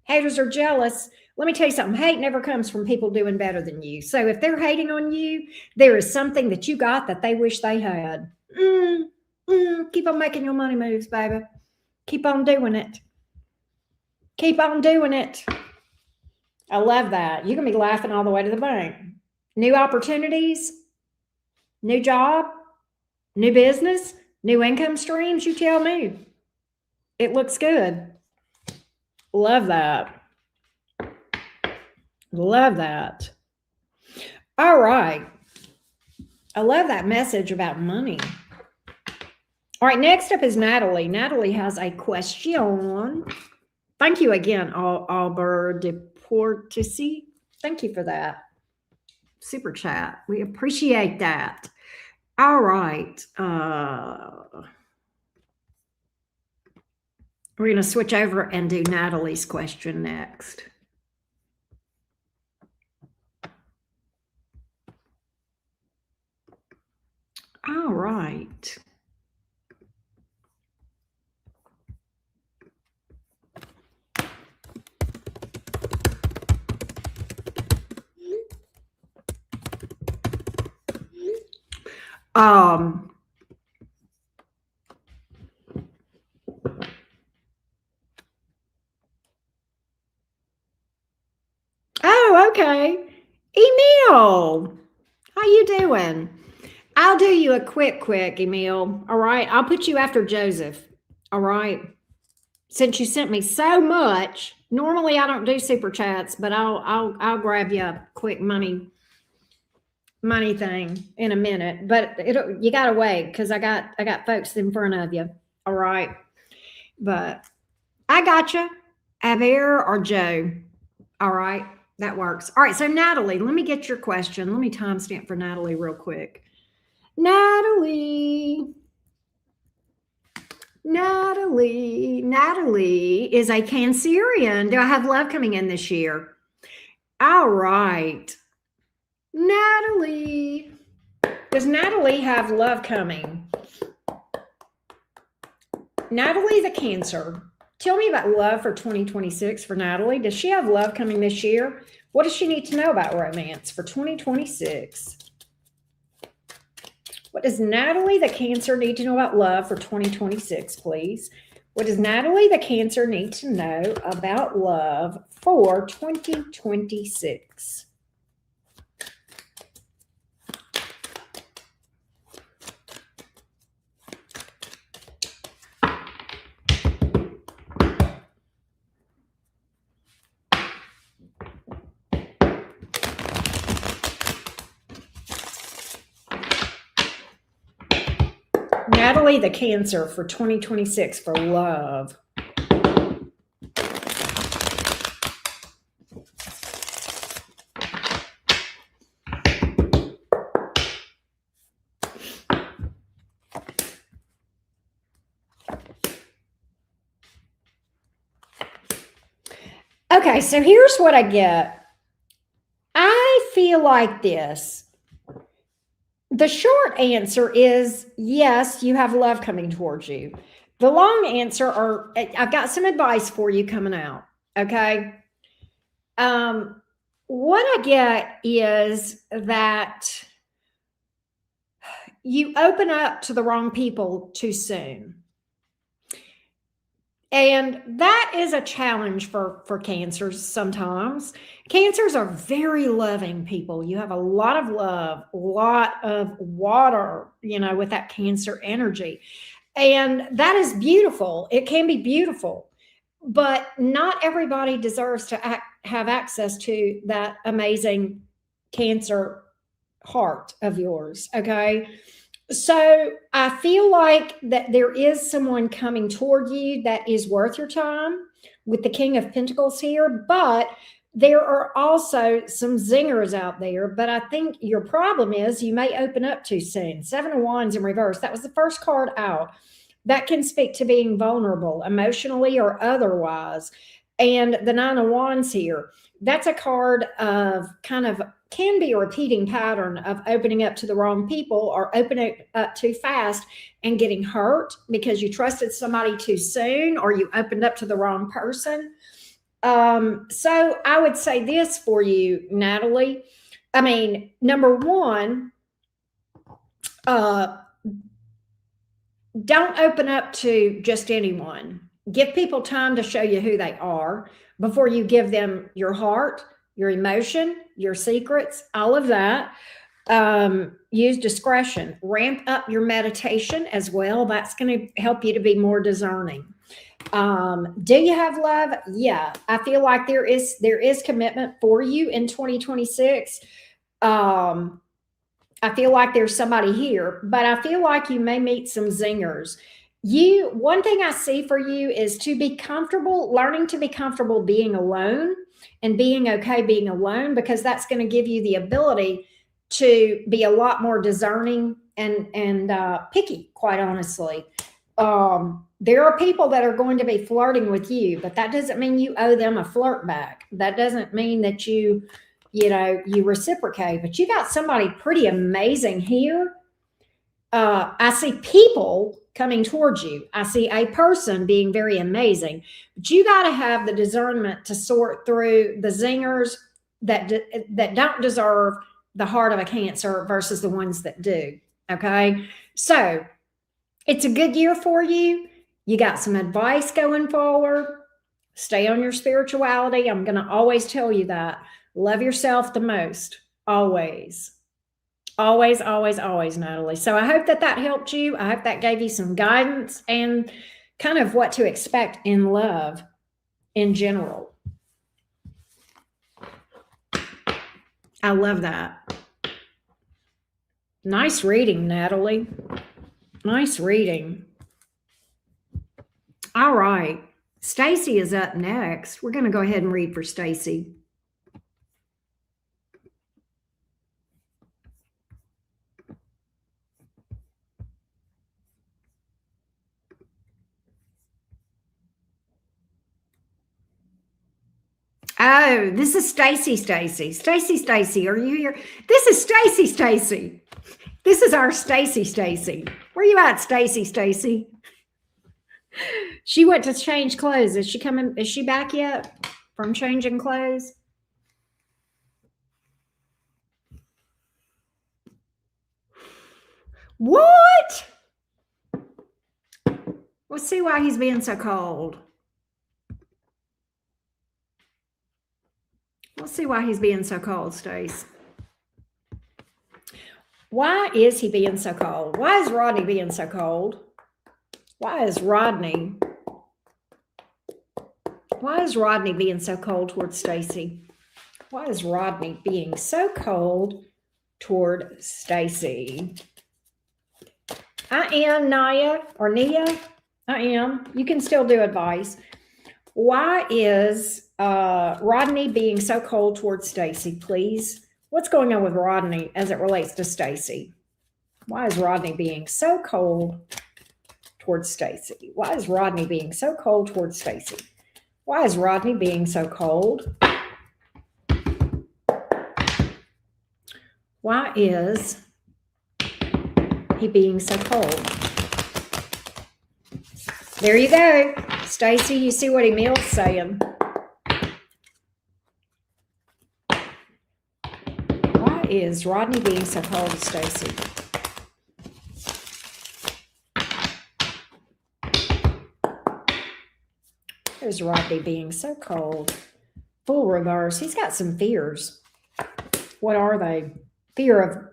Haters are jealous. Let me tell you something. Hate never comes from people doing better than you. So if they're hating on you, there is something that you got that they wish they had. Keep on making your money moves, baby. Keep on doing it. Keep on doing it. I love that. You're going to be laughing all the way to the bank. New opportunities, new job, New business, new income streams, you tell me. It looks good. Love that. Love that. All right. I love that message about money. All right, next up is Natalie. Natalie has a question. Thank you again, Albert Deportisi. Thank you for that super chat. We appreciate that. All right. We're going to switch over and do Natalie's question next. All right. Oh, okay. Emil, how you doing? I'll do you a quick, Emil. All right. I'll put you after Joseph. All right. Since you sent me so much, normally I don't do super chats, but I'll grab you a quick money thing in a minute. But you gotta wait because I got folks in front of you. All right. But I got you, Aver or Joe. All right. That works. All right. So Natalie, let me get your question. Let me timestamp for Natalie real quick. Natalie is a Cancerian. Do I have love coming in this year? All right. Natalie. Does Natalie have love coming? Natalie's a Cancer. Tell me about love for 2026 for Natalie. Does she have love coming this year? What does she need to know about romance for 2026? What does Natalie the Cancer need to know about love for 2026, please? What does Natalie the Cancer need to know about love for 2026? Natalie the Cancer for 2026 for love. Okay, so here's what I get. I feel like this. The short answer is yes, you have love coming towards you. The long answer, or I've got some advice for you coming out. Okay. What I get is that you open up to the wrong people too soon. And that is a challenge for Cancers sometimes. Cancers are very loving people. You have a lot of love, a lot of water, with that Cancer energy. And that is beautiful. It can be beautiful, but not everybody deserves to have access to that amazing Cancer heart of yours. Okay. So I feel like that there is someone coming toward you that is worth your time with the King of Pentacles here, but there are also some zingers out there. But I think your problem is you may open up too soon. 7 of Wands in reverse. That was the first card out. That can speak to being vulnerable emotionally or otherwise. And the 9 of Wands here, that's a card of kind of can be a repeating pattern of opening up to the wrong people or opening up too fast and getting hurt because you trusted somebody too soon or you opened up to the wrong person. So I would say this for you, Natalie. I mean, number one, don't open up to just anyone. Give people time to show you who they are before you give them your heart, your emotion, your secrets, all of that. Use discretion. Ramp up your meditation as well. That's going to help you to be more discerning. Do you have love? Yeah, I feel like there is commitment for you in 2026. I feel like there's somebody here, but I feel like you may meet some zingers. One thing I see for you is to be comfortable, learning to be comfortable being alone and being okay being alone, because that's going to give you the ability to be a lot more discerning and picky, quite honestly. There are people that are going to be flirting with you, but that doesn't mean you owe them a flirt back. That doesn't mean that you reciprocate, but you got somebody pretty amazing here. I see people coming towards you. I see a person being very amazing, but you got to have the discernment to sort through the zingers that don't deserve the heart of a Cancer versus the ones that do. Okay. So it's a good year for you. You got some advice going forward. Stay on your spirituality. I'm going to always tell you that. Love yourself the most. Always. Always, always, always, Natalie. So I hope that helped you. I hope that gave you some guidance and kind of what to expect in love in general. I love that. Nice reading, Natalie. Nice reading. All right. Stacy is up next. We're going to go ahead and read for Stacy. Oh, this is Stacy. Stacy, are you here? This is Stacy. This is our Stacy. Where you at, Stacy? She went to change clothes. Is she coming? Is she back yet from changing clothes? What? Let's see why he's being so cold. Let's see why he's being so cold, Stace. Why is he being so cold? Why is Rodney being so cold? Why is Rodney being so cold towards Stacy? Why is Rodney being so cold toward Stacy? I am Nia. I am. You can still do advice. Why is Rodney being so cold towards Stacy, please? What's going on with Rodney as it relates to Stacy? Why is Rodney being so cold towards Stacy? Why is Rodney being so cold towards Stacy? Why is Rodney being so cold? Why is he being so cold? There you go. Stacy, you see what Emil's saying. Why is Rodney being so cold to Stacy? There's Rodney being so cold. Full reverse. He's got some fears. What are they? Fear of...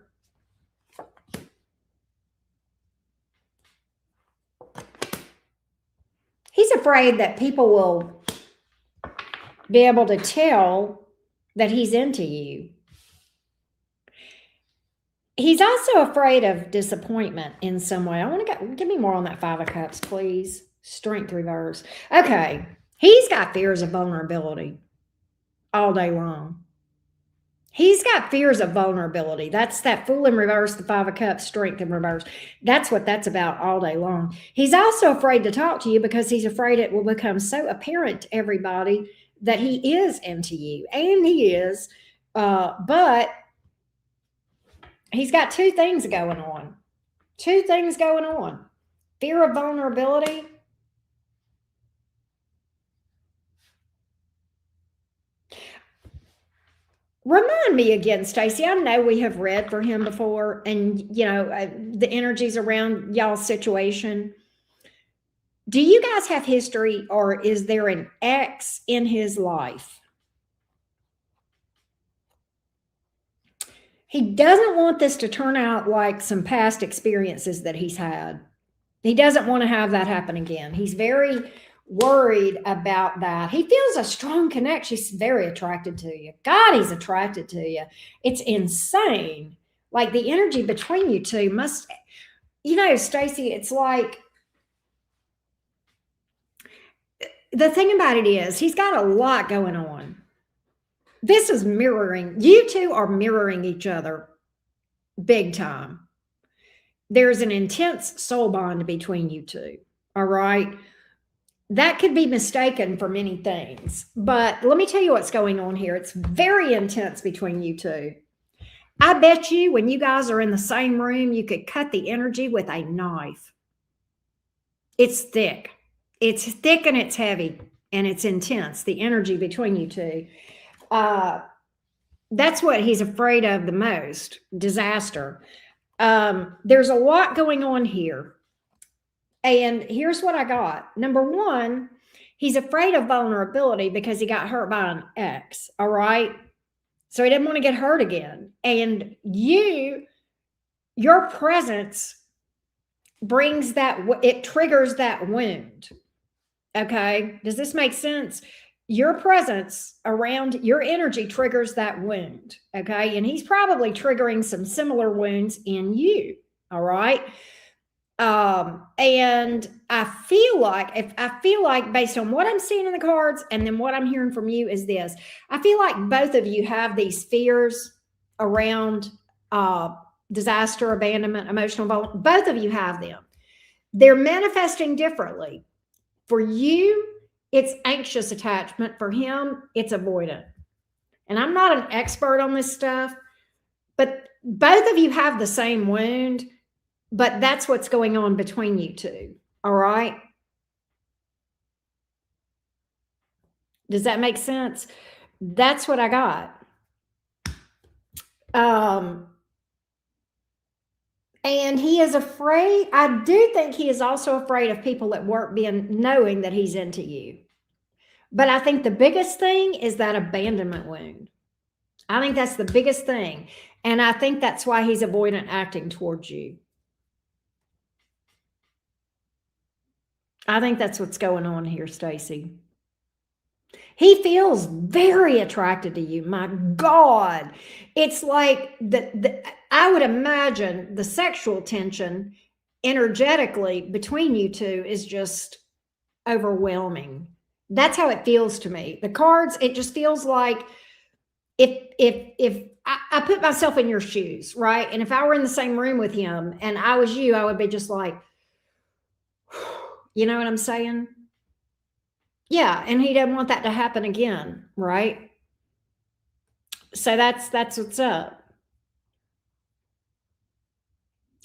He's afraid that people will be able to tell that he's into you. He's also afraid of disappointment in some way. I want to give me more on that Five of Cups, please. Strength reverse. Okay. He's got fears of vulnerability all day long. He's got fears of vulnerability. That's that Fool in reverse, the Five of Cups, Strength in reverse. That's what that's about all day long. He's also afraid to talk to you because he's afraid it will become so apparent to everybody that he is into you. And he is. But he's got two things going on. Fear of vulnerability. Remind me again, Stacy. I know we have read for him before, and the energies around y'all's situation. Do you guys have history, or is there an ex in his life? He doesn't want this to turn out like some past experiences that he's had. He doesn't want to have that happen again. He's very worried about that. He feels a strong connection. He's very attracted to you. God, he's attracted to you. It's insane. Like the energy between you two must, Stacy, it's like, the thing about it is he's got a lot going on. This is mirroring. You two are mirroring each other big time. There's an intense soul bond between you two. All right. That could be mistaken for many things, but let me tell you what's going on here. It's very intense between you two. I bet you when you guys are in the same room, you could cut the energy with a knife. It's thick. It's thick and it's heavy and it's intense, the energy between you two. That's what he's afraid of the most, disaster. There's a lot going on here. And here's what I got. Number one, he's afraid of vulnerability because he got hurt by an ex. All right. So he didn't want to get hurt again. And your presence brings that, it triggers that wound. Okay. Does this make sense? Your presence around your energy triggers that wound. Okay. And he's probably triggering some similar wounds in you. All right. And I feel like based on what I'm seeing in the cards and then what I'm hearing from you is this, I feel like both of you have these fears around, disaster, abandonment, emotional violence. Both of you have them. They're manifesting differently. For you, it's anxious attachment. For him, it's avoidant. And I'm not an expert on this stuff, but both of you have the same wound. But that's what's going on between you two. All right. Does that make sense? That's what I got. And he is afraid. I do think he is also afraid of people at work knowing that he's into you. But I think the biggest thing is that abandonment wound. I think that's the biggest thing. And I think that's why he's avoidant acting towards you. I think that's what's going on here, Stacy. He feels very attracted to you. My God. It's like I would imagine the sexual tension energetically between you two is just overwhelming. That's how it feels to me. The cards, it just feels like if I put myself in your shoes, right? And if I were in the same room with him and I was you, I would be just like, you know what I'm saying? Yeah, and he doesn't want that to happen again, right? So that's what's up.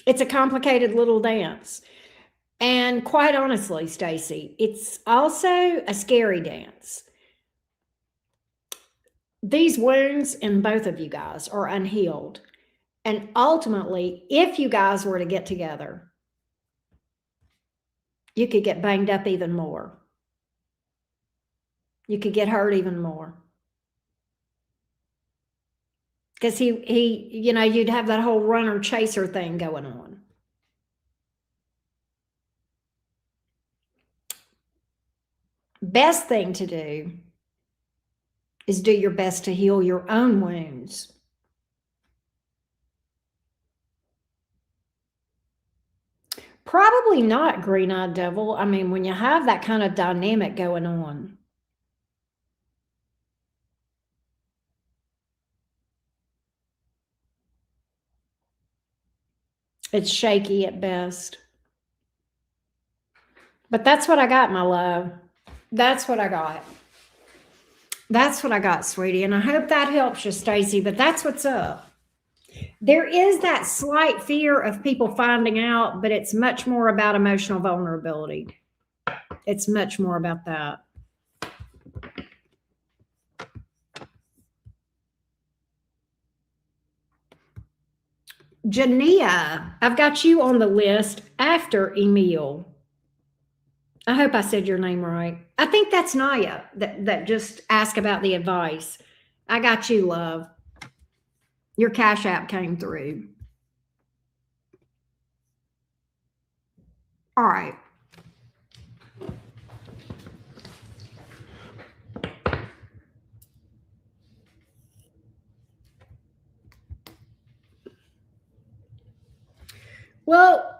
It's a complicated little dance. And quite honestly, Stacy, it's also a scary dance. These wounds in both of you guys are unhealed. And ultimately, if you guys were to get together, you could get banged up even more. You could get hurt even more. Because he, you'd have that whole runner chaser thing going on. Best thing to do is do your best to heal your own wounds. Probably not, green-eyed devil. I mean, when you have that kind of dynamic going on. It's shaky at best. But that's what I got, my love. That's what I got. That's what I got, sweetie. And I hope that helps you, Stacy, but that's what's up. There is that slight fear of people finding out, but it's much more about emotional vulnerability. It's much more about that. Jania, I've got you on the list after Emil. I hope I said your name right. I think that's Naya that just asked about the advice. I got you, love. Your Cash App came through. All right. Well,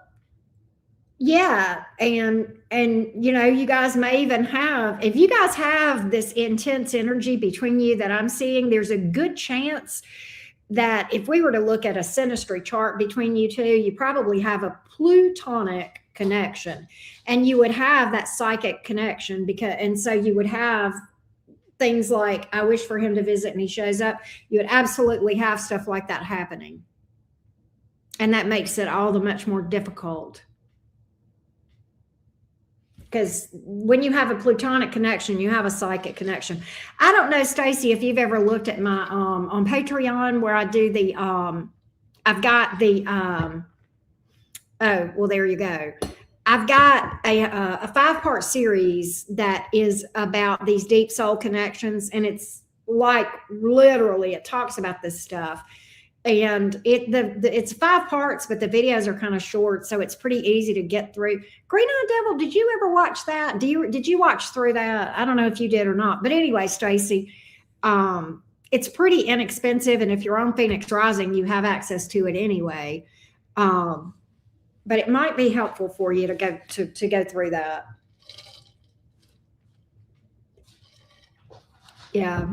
yeah, and you know, you guys may even have, if you guys have this intense energy between you that I'm seeing, there's a good chance that if we were to look at a synastry chart between you two, you probably have a plutonic connection, and you would have that psychic connection, because and so you would have things like, I wish for him to visit and he shows up. You would absolutely have stuff like that happening, and that makes it all the much more difficult. Because when you have a plutonic connection, you have a psychic connection. I don't know, Stacy, if you've ever looked at my on Patreon where I do the I've got the oh, well, there you go. I've got a 5-part series that is about these deep soul connections, and it's like literally it talks about this stuff. And it's 5 parts, but the videos are kind of short, so it's pretty easy to get through. Green Eye Devil, did you ever watch that? Did you watch through that? I don't know if you did or not, but anyway, Stacy, it's pretty inexpensive, and if you're on Phoenix Rising, you have access to it anyway. But it might be helpful for you to go through that. Yeah.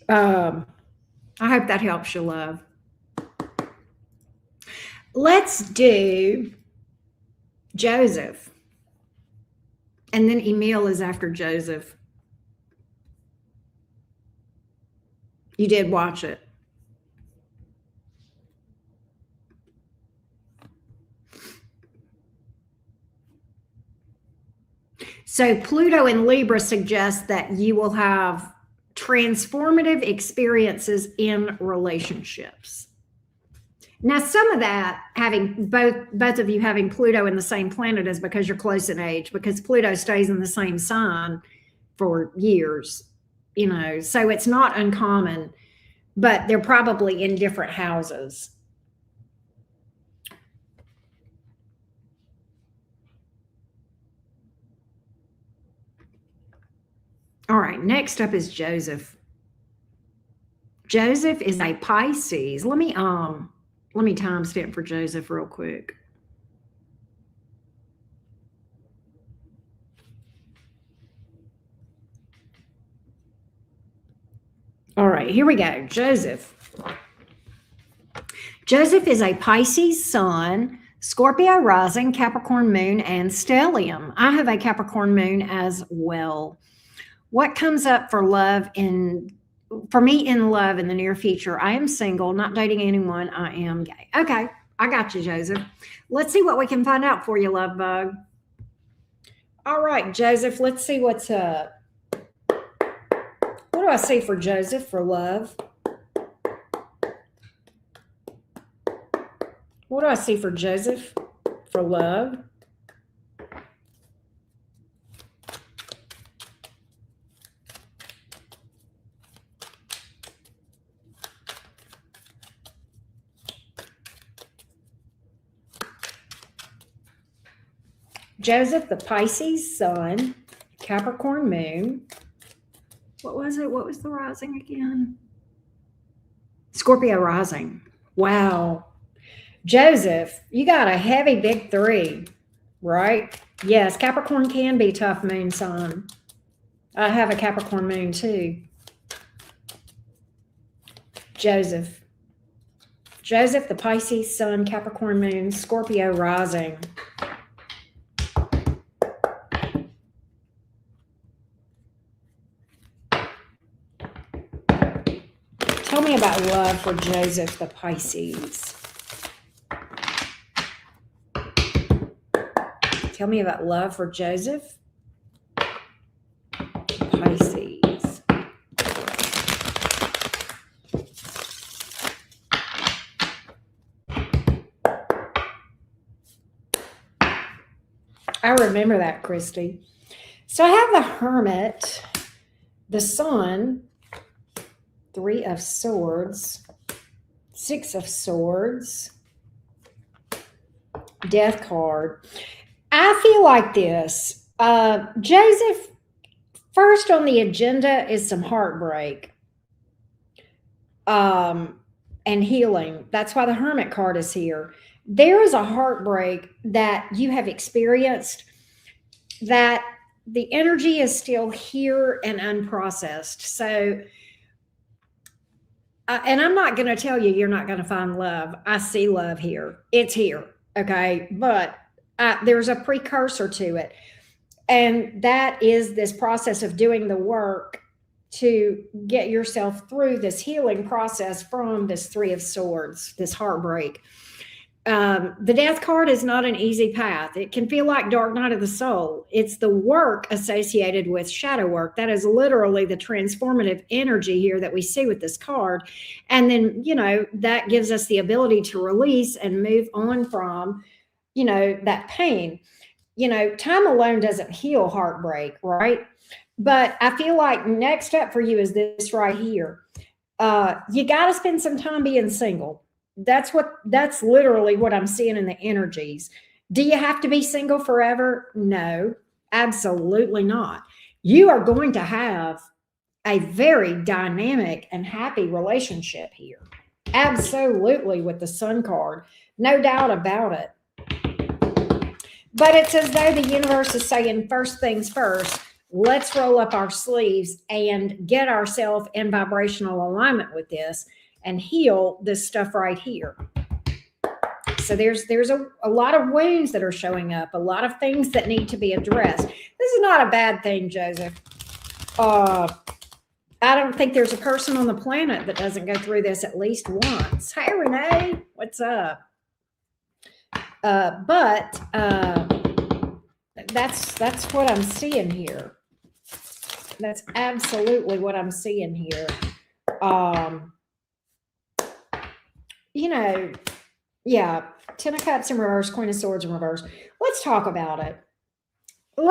I hope that helps you, love. Let's do Joseph. And then Emil is after Joseph. You did watch it. So Pluto in Libra suggests that you will have transformative experiences in relationships. Now, some of that, having both of you having Pluto in the same planet, is because you're close in age, because Pluto stays in the same sign for years, you know, so it's not uncommon, but they're probably in different houses. All right, next up is Joseph. Joseph is a Pisces. Let me timestamp for Joseph real quick. All right, here we go. Joseph. Joseph is a Pisces sun, Scorpio rising, Capricorn moon, and stellium. I have a Capricorn moon as well. What comes up for love for me in love in the near future? I am single, not dating anyone. I am gay. Okay, I got you, Joseph. Let's see what we can find out for you, love bug. All right, Joseph, let's see what's up. What do I see for Joseph for love? What do I see for Joseph for love? Joseph, the Pisces sun, Capricorn moon. What was it? What was the rising again? Scorpio rising. Wow. Joseph, you got a heavy big 3, right? Yes, Capricorn can be tough moon sign. I have a Capricorn moon too. Joseph, the Pisces sun, Capricorn moon, Scorpio rising. Tell me about love for Joseph, the Pisces. Tell me about love for Joseph, Pisces. I remember that, Christy. So I have the Hermit, the Sun, Three of Swords, Six of Swords, Death card. I feel like this. Joseph, first on the agenda is some heartbreak and healing. That's why the Hermit card is here. There is a heartbreak that you have experienced that the energy is still here and unprocessed. So, and I'm not going to tell you you're not going to find love. I see love here. It's here. Okay. But there's a precursor to it. And that is this process of doing the work to get yourself through this healing process from this Three of Swords, this heartbreak. The Death card is not an easy path. It can feel like dark night of the soul. It's the work associated with shadow work. That is literally the transformative energy here that we see with this card. And then, that gives us the ability to release and move on from, that pain. Time alone doesn't heal heartbreak, right? But I feel like next up for you is this right here. You got to spend some time being single. That's literally what I'm seeing in the energies. Do you have to be single forever? No, absolutely not. You are going to have a very dynamic and happy relationship here. Absolutely, with the Sun card. No doubt about it. But it's as though the universe is saying, first things first, let's roll up our sleeves and get ourselves in vibrational alignment with this and heal this stuff right here. So there's a lot of wounds that are showing up, a lot of things that need to be addressed. This is not a bad thing, Joseph. I don't think there's a person on the planet that doesn't go through this at least once. Hey, Renee, what's up? But that's what I'm seeing here. That's absolutely what I'm seeing here. Yeah, Ten of Cups in reverse, Queen of Swords in reverse. Let's talk about it. I'm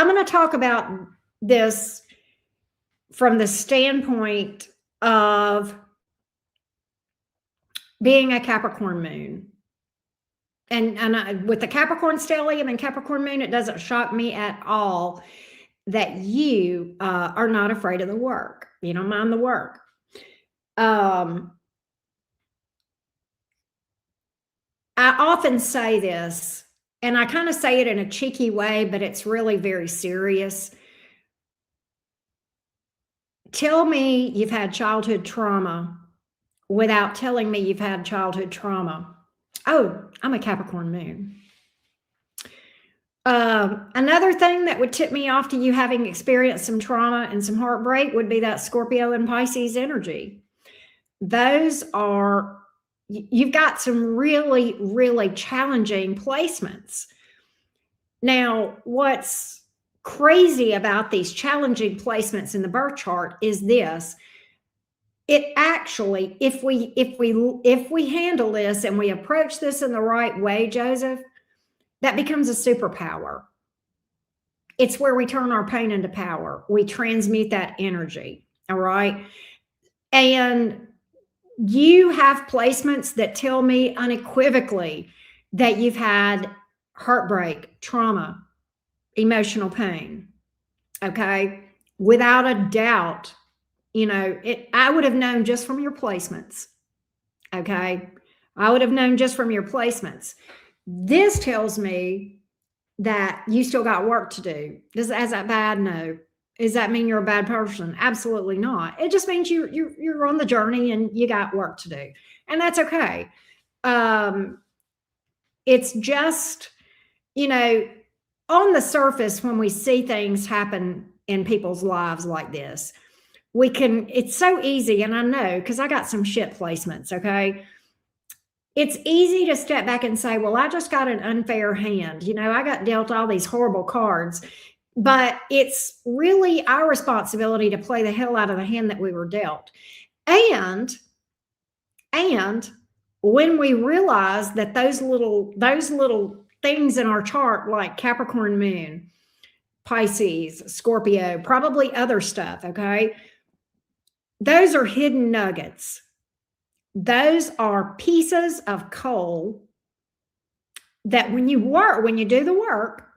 going to talk about this from the standpoint of being a Capricorn moon. And with the Capricorn stellium and Capricorn moon, it doesn't shock me at all that you are not afraid of the work. You don't mind the work. I often say this, and I kind of say it in a cheeky way, but it's really very serious. Tell me you've had childhood trauma without telling me you've had childhood trauma. Oh, I'm a Capricorn moon. Another thing that would tip me off to you having experienced some trauma and some heartbreak would be that Scorpio and Pisces energy. You've got some really, really challenging placements. Now, what's crazy about these challenging placements in the birth chart is this. It actually, if we handle this and we approach this in the right way, Joseph, that becomes a superpower. It's where we turn our pain into power. We transmute that energy. All right. And you have placements that tell me unequivocally that you've had heartbreak, trauma, emotional pain. Okay. Without a doubt, I would have known just from your placements. Okay. I would have known just from your placements. This tells me that you still got work to do. Is that bad? No. Does that mean you're a bad person? Absolutely not. It just means you're on the journey and you got work to do. And that's okay. It's just, on the surface, when we see things happen in people's lives like this, it's so easy. And I know, because I got some shit placements. Okay. It's easy to step back and say, well, I just got an unfair hand. I got dealt all these horrible cards, but it's really our responsibility to play the hell out of the hand that we were dealt. And when we realize that those little things in our chart like Capricorn moon, Pisces, Scorpio, probably other stuff, okay? Those are hidden nuggets. Those are pieces of coal that when you do the work,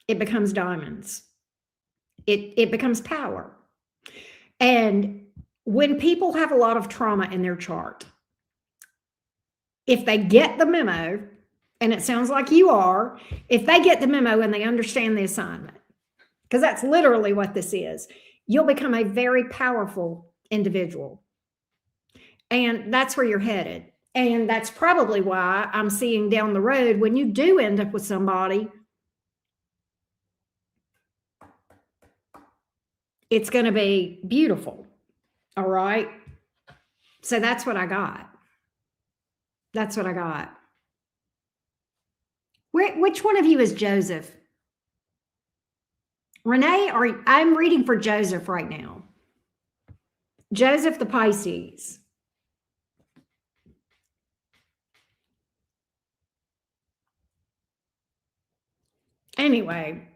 it becomes diamonds. It becomes power. And when people have a lot of trauma in their chart, if they get the memo, and it sounds like you are, if they get the memo and they understand the assignment, because that's literally what this is, you'll become a very powerful individual. And that's where you're headed. And that's probably why I'm seeing down the road when you do end up with somebody, it's going to be beautiful. All right. So that's what I got. That's what I got. Which one of you is Joseph? Renee, I'm reading for Joseph right now. Joseph the Pisces. Anyway,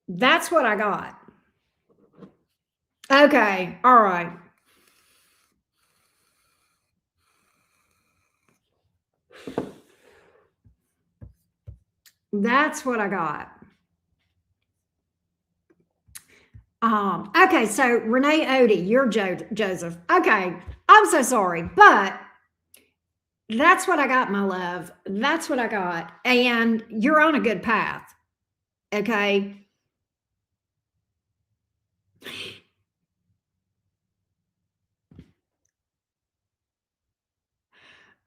that's what I got. Okay. All right. That's what I got. Okay, so Renee Odie, you're Joseph. Okay, I'm so sorry, but that's what I got, my love. That's what I got. And you're on a good path. Okay.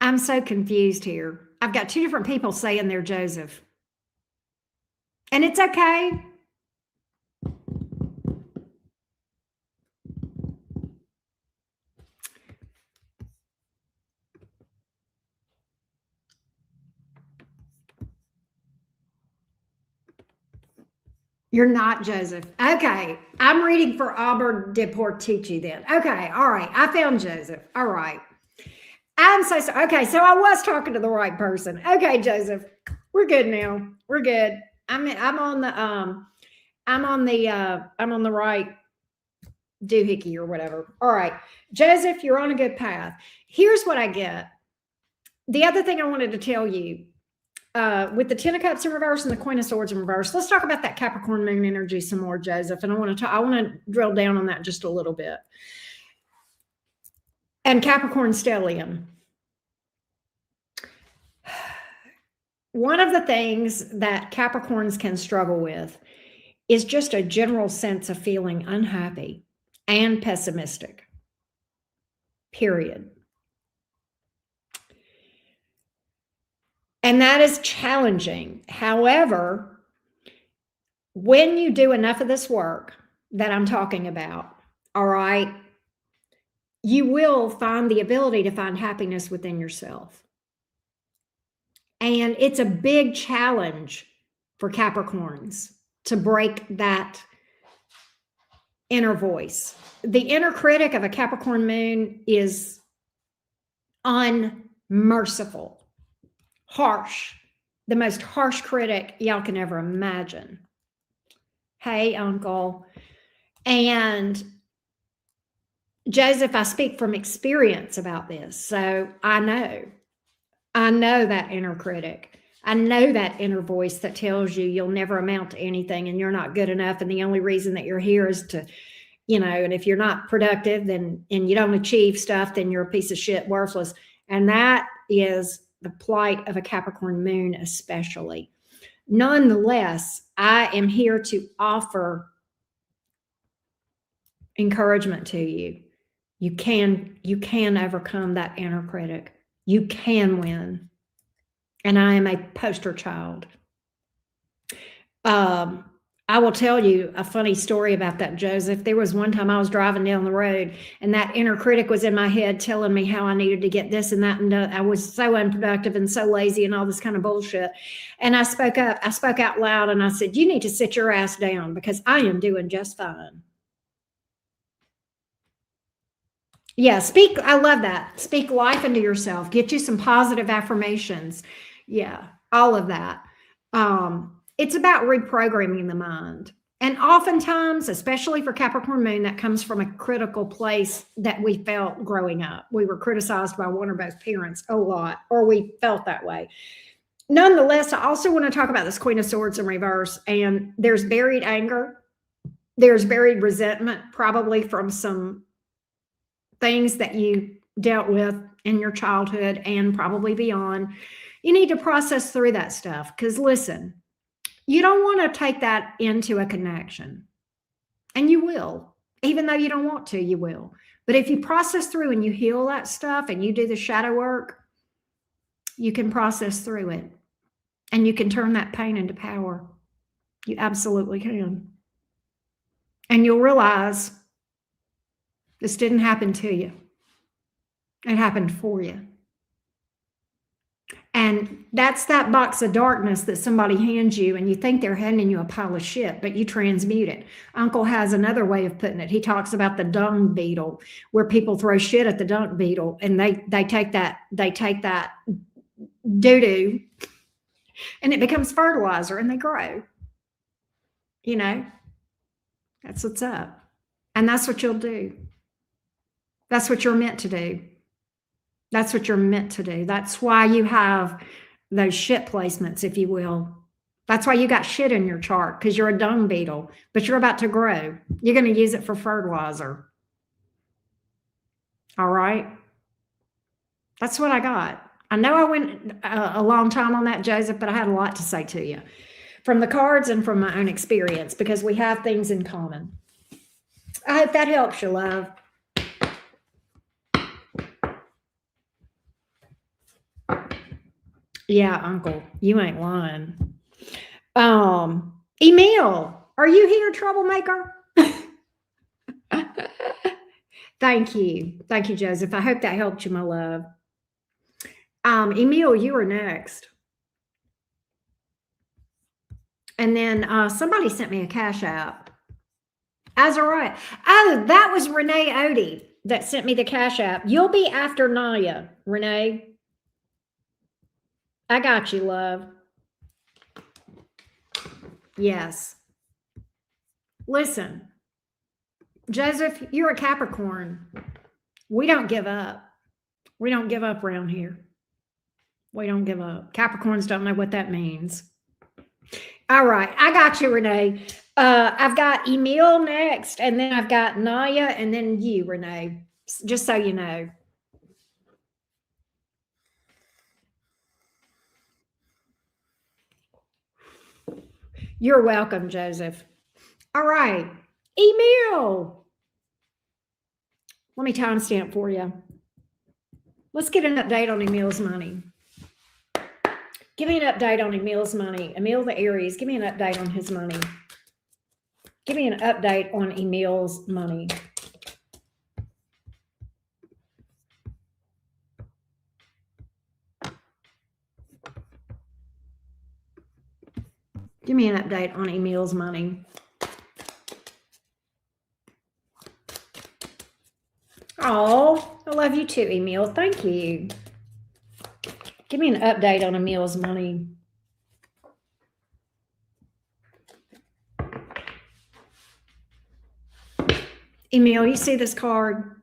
I'm so confused here. I've got two different people saying they're Joseph. And it's okay. You're not Joseph. Okay. I'm reading for Auburn de Portici then. Okay. All right. I found Joseph. All right. I'm so sorry. Okay. So I was talking to the right person. Okay, Joseph. We're good now. We're good. I'm on the right doohickey or whatever. All right. Joseph, you're on a good path. Here's what I get. The other thing I wanted to tell you, with the 10 of Cups in reverse and the Queen of Swords in reverse, let's talk about that Capricorn moon energy some more, Joseph. And I want to drill down on that just a little bit. And Capricorn stellium. One of the things that Capricorns can struggle with is just a general sense of feeling unhappy and pessimistic. Period. And that is challenging. However, when you do enough of this work that I'm talking about, all right, you will find the ability to find happiness within yourself. And it's a big challenge for Capricorns to break that inner voice. The inner critic of a Capricorn moon is unmerciful, harsh, the most harsh critic y'all can ever imagine. Hey, Uncle. And Joseph, I speak from experience about this. So I know that inner critic. I know that inner voice that tells you you'll never amount to anything and you're not good enough. And the only reason that you're here is to, and if you're not productive and you don't achieve stuff, then you're a piece of shit, worthless. And that is the plight of a Capricorn moon, especially. Nonetheless, I am here to offer encouragement to you. You can overcome that inner critic. You can win. And I am a poster child. I will tell you a funny story about that, Joseph. There was one time I was driving down the road and that inner critic was in my head telling me how I needed to get this and that. And I was so unproductive and so lazy and all this kind of bullshit. And I spoke up. I spoke out loud and I said, you need to sit your ass down because I am doing just fine. Yeah, I love that. Speak life into yourself. Get you some positive affirmations. Yeah, all of that. It's about reprogramming the mind. And oftentimes, especially for Capricorn moon, that comes from a critical place that we felt growing up. We were criticized by one or both parents a lot, or we felt that way. Nonetheless, I also want to talk about this Queen of Swords in reverse. And there's buried anger, there's buried resentment, probably from some things that you dealt with in your childhood and probably beyond. You need to process through that stuff because listen, you don't want to take that into a connection. And you will. Even though you don't want to, you will. But if you process through and you heal that stuff and you do the shadow work, you can process through it. And you can turn that pain into power. You absolutely can. And you'll realize this didn't happen to you. It happened for you. And that's that box of darkness that somebody hands you and you think they're handing you a pile of shit, but you transmute it. Uncle has another way of putting it. He talks about the dung beetle, where people throw shit at the dung beetle and they take that doo-doo and it becomes fertilizer and they grow. You know, that's what's up. And that's what you'll do. That's what you're meant to do. That's what you're meant to do. That's why you have those shit placements, if you will. That's why you got shit in your chart, because you're a dung beetle, but you're about to grow. You're going to use it for fertilizer. All right? That's what I got. I know I went a long time on that, Joseph, but I had a lot to say to you from the cards and from my own experience, because we have things in common. I hope that helps you, love. Yeah, Uncle, you ain't lying. Emil, are you here, troublemaker? Thank you. Thank you, Joseph. I hope that helped you, my love. Emil, you are next. And then somebody sent me a cash app. Azariah. Oh, that was Renee Odie that sent me the cash app. You'll be after Naya, Renee. I got you, love. Yes. Listen, Joseph, you're a Capricorn. We don't give up. We don't give up around here. We don't give up. Capricorns don't know what that means. All right. I got you, Renee. I've got Emil next, and then I've got Naya, and then you, Renee, just so you know. You're welcome, Joseph. All right. Emil. Let me timestamp for you. Let's get an update on Emil's money. Give me an update on Emil's money. Emil the Aries, give me an update on his money. Give me an update on Emil's money. Give me an update on Emil's money. Oh, I love you too, Emil. Thank you. Give me an update on Emil's money. Emil, you see this card?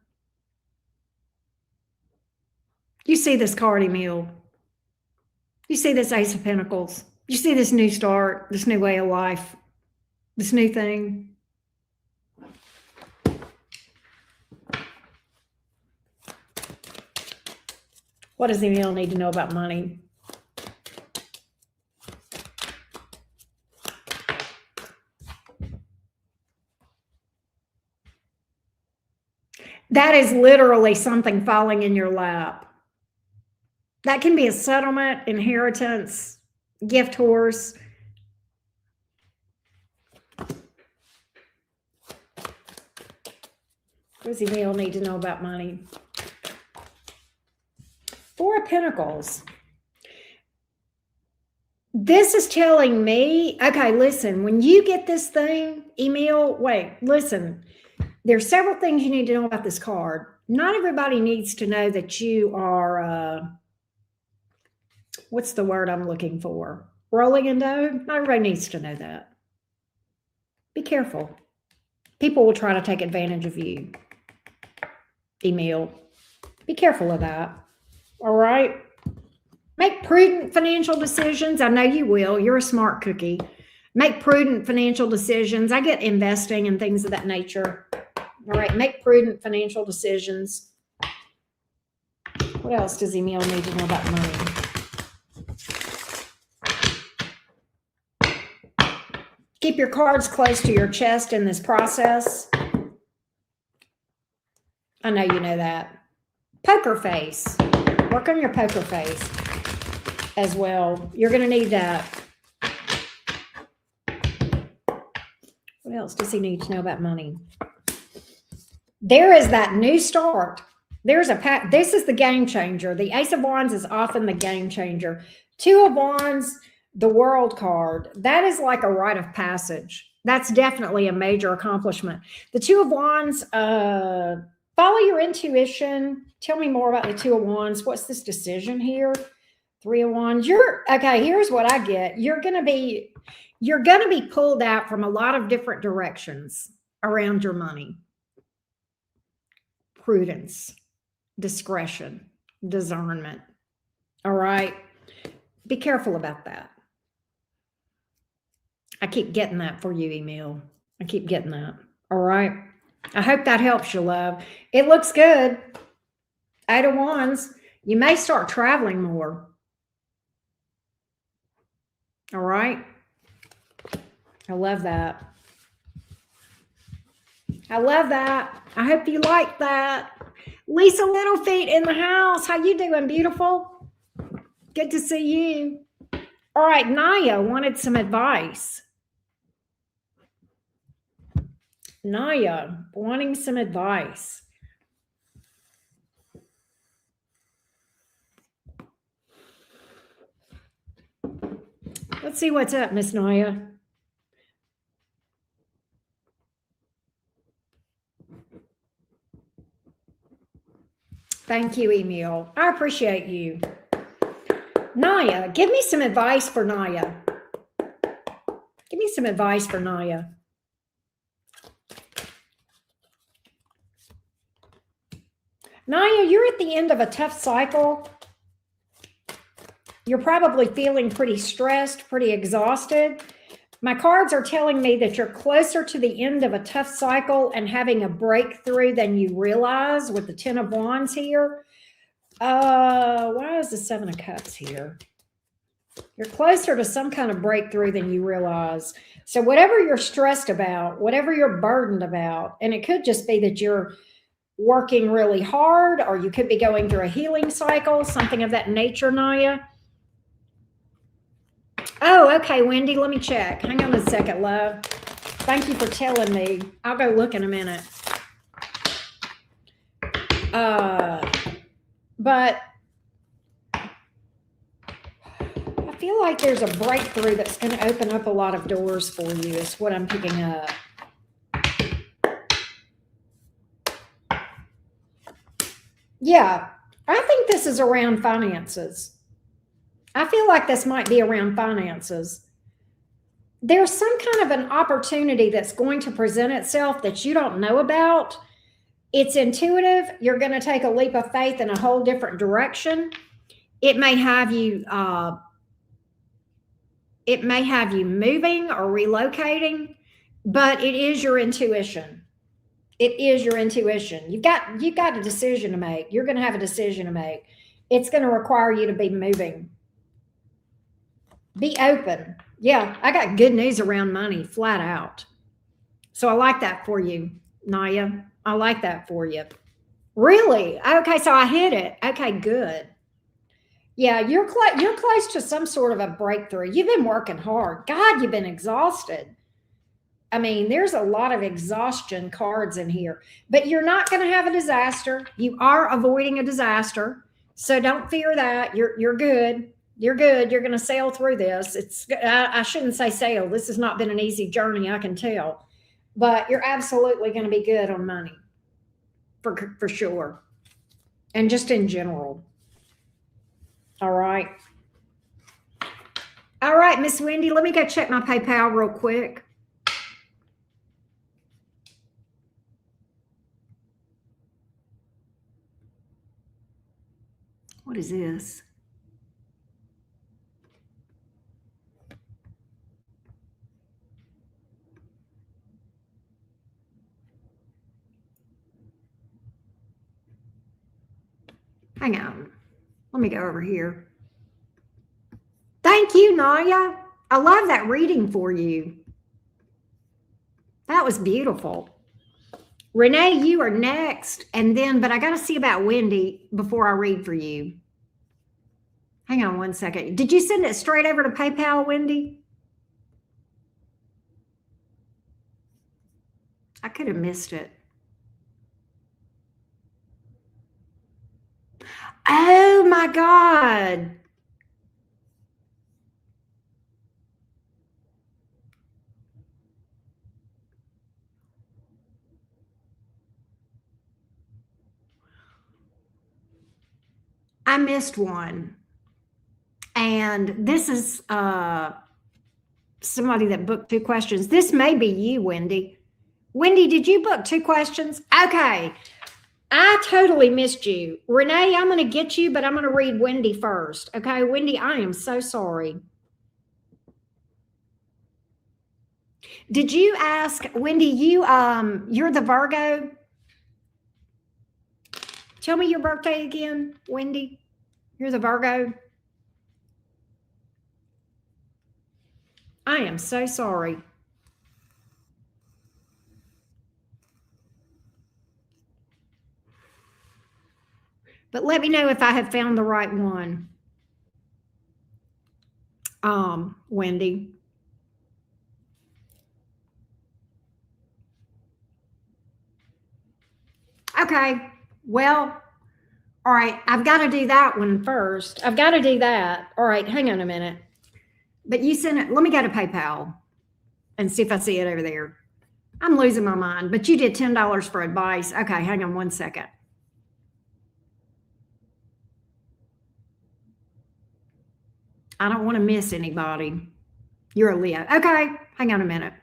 You see this card, Emil? You see this Ace of Pentacles? You see this new start, this new way of life, this new thing? What does Emil need to know about money? That is literally something falling in your lap. That can be a settlement, inheritance, gift horse. What does Emil need to know about money? Four of Pentacles. This is telling me, okay, listen, when you get this thing, Emil, wait, listen. There's several things you need to know about this card. Not everybody needs to know that you are, what's the word I'm looking for? Rolling in dough? Everybody needs to know that. Be careful. People will try to take advantage of you. Emil, be careful of that. All right? Make prudent financial decisions. I know you will. You're a smart cookie. Make prudent financial decisions. I get investing and things of that nature. All right, make prudent financial decisions. What else does Emil need to know about money? Keep your cards close to your chest in this process. I know you know that. Poker face. Work on your poker face as well. You're going to need that. What else does he need to know about money? There is that new start. This is the game changer. The Ace of Wands is often the game changer. Two of Wands, the World card. That is like a rite of passage. That's definitely a major accomplishment. The Two of Wands, follow your intuition. Tell me more about the Two of Wands. What's this decision here? Three of Wands. Okay, here's what I get. You're going to be pulled out from a lot of different directions around your money. Prudence, discretion, discernment. All right. Be careful about that. I keep getting that for you, Emil. I keep getting that. All right. I hope that helps you, love. It looks good. Eight of Wands. You may start traveling more. All right. I love that. I love that. I hope you like that. Lisa Littlefeet in the house. How you doing, beautiful? Good to see you. All right, Naya wanted some advice. Naya wanting some advice. Let's see what's up, Miss Naya. Thank you, Emil. I appreciate you. Naya, give me some advice for Naya. Give me some advice for Naya. Naya, you're at the end of a tough cycle. You're probably feeling pretty stressed, pretty exhausted. My cards are telling me that you're closer to the end of a tough cycle and having a breakthrough than you realize with the Ten of Wands here. Why is the Seven of Cups here? You're closer to some kind of breakthrough than you realize. So whatever you're stressed about, whatever you're burdened about, and it could just be that you're working really hard, or you could be going through a healing cycle, something of that nature, Naya. Oh, okay, Wendy, let me check. Hang on a second, love. Thank you for telling me. I'll go look in a minute. But I feel like there's a breakthrough that's going to open up a lot of doors for you, is what I'm picking up. Yeah, I think this is around finances. I feel like this might be around finances. There's some kind of an opportunity that's going to present itself that you don't know about. It's intuitive. You're going to take a leap of faith in a whole different direction. It may have you moving or relocating, but it is your intuition. It is your intuition. You've got a decision to make. You're going to have a decision to make. It's going to require you to be moving. Be open. Yeah, I got good news around money, flat out. So I like that for you, Naya. I like that for you. Really? Okay, so I hit it. Okay, good. Yeah, you're close to some sort of a breakthrough. You've been working hard. God, you've been exhausted. I mean, there's a lot of exhaustion cards in here, but you're not going to have a disaster. You are avoiding a disaster. So don't fear that. You're good. You're good. You're going to sail through this. I shouldn't say sail. This has not been an easy journey, I can tell, but you're absolutely going to be good on money for sure. And just in general. All right. All right, Miss Wendy, let me go check my PayPal real quick. What is this? Hang on. Let me go over here. Thank you, Naya. I love that reading for you. That was beautiful. Renee, you are next. And then, but I got to see about Wendy before I read for you. Hang on one second. Did you send it straight over to PayPal, Wendy? I could have missed it. Oh my God. I missed one. And this is somebody that booked 2 questions. This may be you, Wendy. Wendy, did you book 2 questions? Okay. I totally missed you. Renee, I'm going to get you, but I'm going to read Wendy first. Okay, Wendy, I am so sorry. Did you ask, Wendy, you're the Virgo? Tell me your birthday again, Wendy. You're the Virgo? I am so sorry. But let me know if I have found the right one. Wendy. Okay. Well, all right. I've got to do that one first. I've got to do that. All right. Hang on a minute. But you sent it. Let me go to PayPal and see if I see it over there. I'm losing my mind. But you did $10 for advice. Okay. Hang on one second. I don't want to miss anybody. You're a Leo. Okay. Hang on a minute.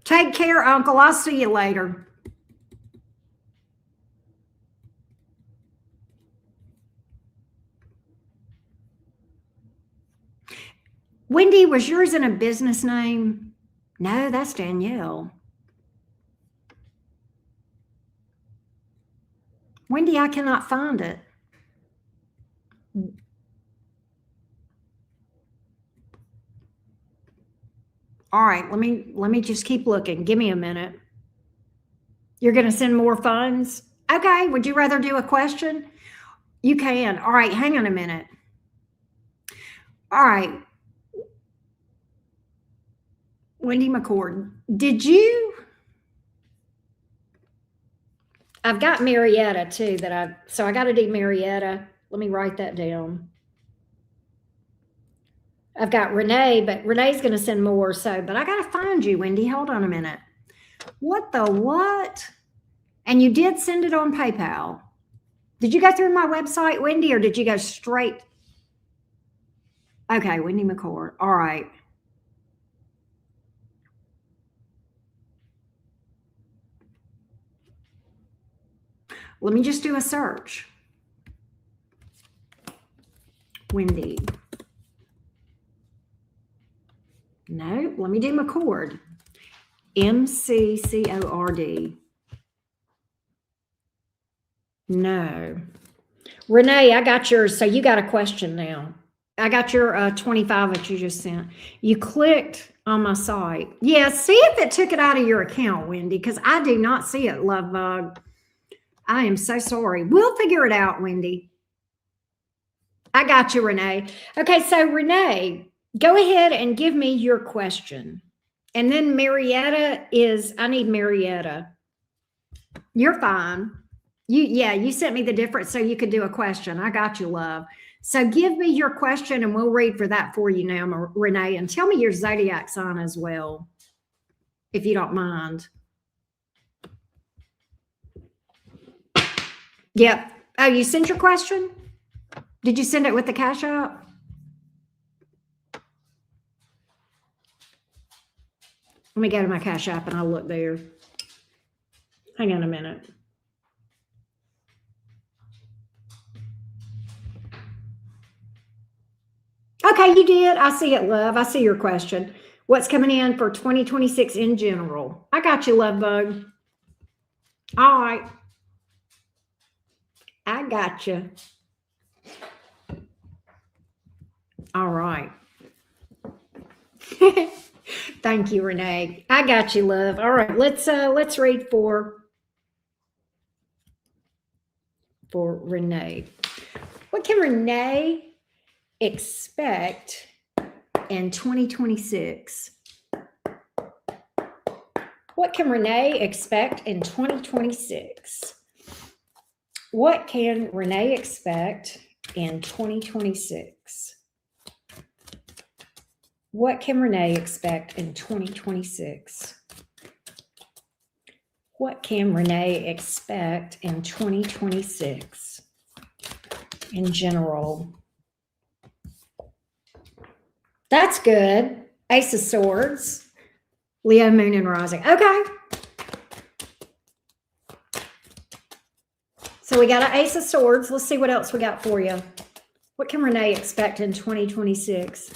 Take care, Uncle. I'll see you later. Wendy, was yours in a business name? No, that's Danielle. Wendy, I cannot find it. All right, let me just keep looking. Give me a minute. You're going to send more funds? Okay, would you rather do a question? You can. All right, hang on a minute. All right. Wendy McCord, did you? I've got Marietta too so I got to do Marietta. Let me write that down. I've got Renee, but Renee's going to send more. But I got to find you, Wendy. Hold on a minute. What the what? And you did send it on PayPal. Did you go through my website, Wendy, or did you go straight? Okay, Wendy McCord. All right. Let me just do a search. Wendy. No, let me do McCord. MCCORD. No. Renee, I got yours. So you got a question now. I got your 25 that you just sent. You clicked on my site. Yeah, see if it took it out of your account, Wendy, because I do not see it, love bug. I am so sorry. We'll figure it out, Wendy. I got you, Renee. Okay, so Renee, go ahead and give me your question. And then Marietta I need Marietta. You're fine. You sent me the difference so you could do a question. I got you, love. So give me your question and we'll read for that for you now, Renee. And tell me your zodiac sign as well, if you don't mind. Yep. Oh, you sent your question? Did you send it with the Cash App? Let me go to my Cash App and I'll look there. Hang on a minute. Okay, you did. I see it, love. I see your question. What's coming in for 2026 in general? I got you, love bug. All right. I got you. All right. Thank you, Renee. I got you, love. All right, let's read for Renee. What can Renee expect in 2026? What can Renee expect in 2026? What can Renee expect in 2026? What can Renee expect in 2026? What can Renee expect in 2026 in general? That's good. Ace of Swords, Leo, Moon, and Rising. Okay. So we got an Ace of Swords. Let's see what else we got for you. What can Renee expect in 2026?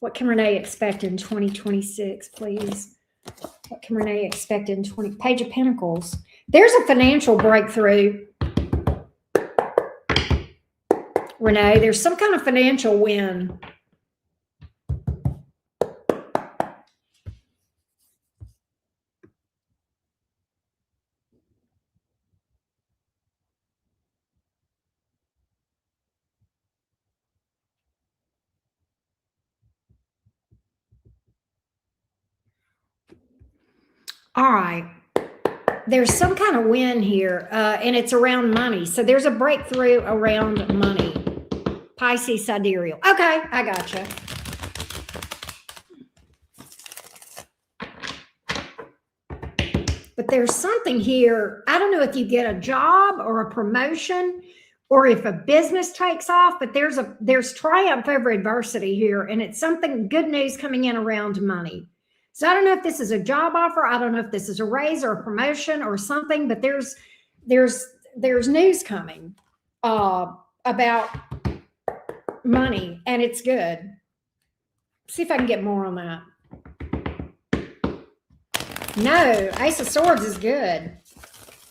What can Renee expect in 2026, please? What can Renee expect in Page of Pentacles? There's a financial breakthrough. Renee, there's some kind of financial win. All right. There's some kind of win here, and it's around money. So there's a breakthrough around money. Pisces sidereal. Okay, I gotcha. But there's something here. I don't know if you get a job or a promotion or if a business takes off, but there's triumph over adversity here, and it's something good news coming in around money. So I don't know if this is a job offer. I don't know if this is a raise or a promotion or something, but there's news coming about money, and it's good. See if I can get more on that. No, Ace of Swords is good.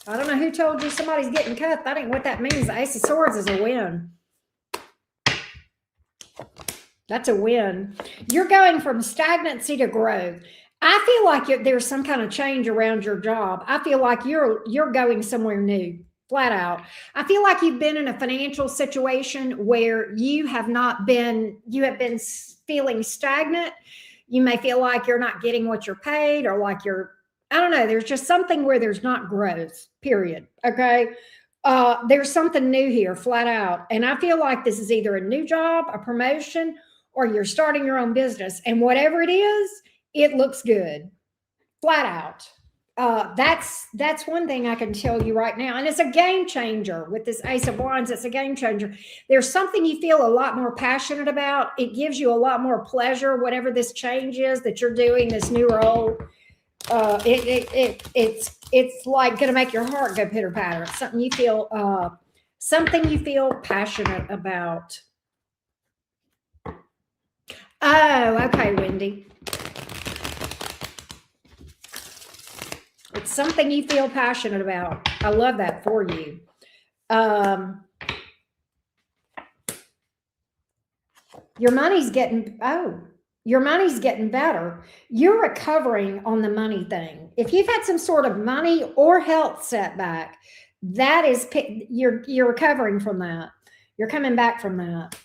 I don't know who told you somebody's getting cut. That ain't what that means. The Ace of Swords is a win. That's a win. You're going from stagnancy to growth. I feel like there's some kind of change around your job. I feel like you're going somewhere new, flat out. I feel like you've been in a financial situation where you have been feeling stagnant. You may feel like you're not getting what you're paid, or like I don't know. There's just something where there's not growth, period. Okay. There's something new here, flat out. And I feel like this is either a new job, a promotion, or you're starting your own business. And whatever it is, it looks good, flat out. That's one thing I can tell you right now. And it's a game changer with this Ace of Wands. It's a game changer. There's something you feel a lot more passionate about. It gives you a lot more pleasure, whatever this change is that you're doing, this new role. It's like going to make your heart go pitter patter. It's something you feel passionate about. Oh, okay, Wendy. It's something you feel passionate about. I love that for you. Your money's getting better. You're recovering on the money thing. If you've had some sort of money or health setback, that is, you're recovering from that. You're coming back from that.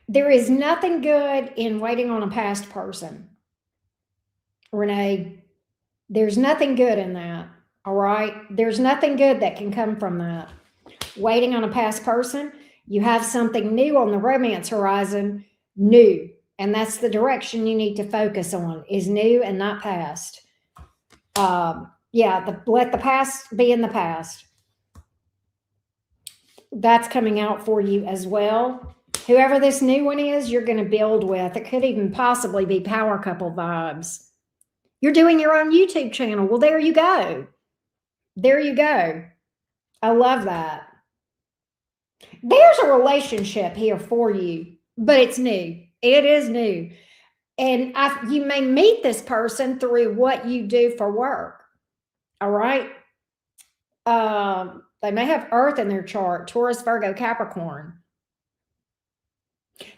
There is nothing good in waiting on a past person, Renee. There's nothing good in that. All right. There's nothing good that can come from that. Waiting on a past person. You have something new on the romance horizon, new. And that's the direction you need to focus on, is new and not past. Let the past be in the past. That's coming out for you as well. Whoever this new one is, you're going to build with. It could even possibly be power couple vibes. You're doing your own YouTube channel. Well, there you go. There you go. I love that. There's a relationship here for you, but it's new. It is new. And you may meet this person through what you do for work. All right. They may have Earth in their chart, Taurus, Virgo, Capricorn.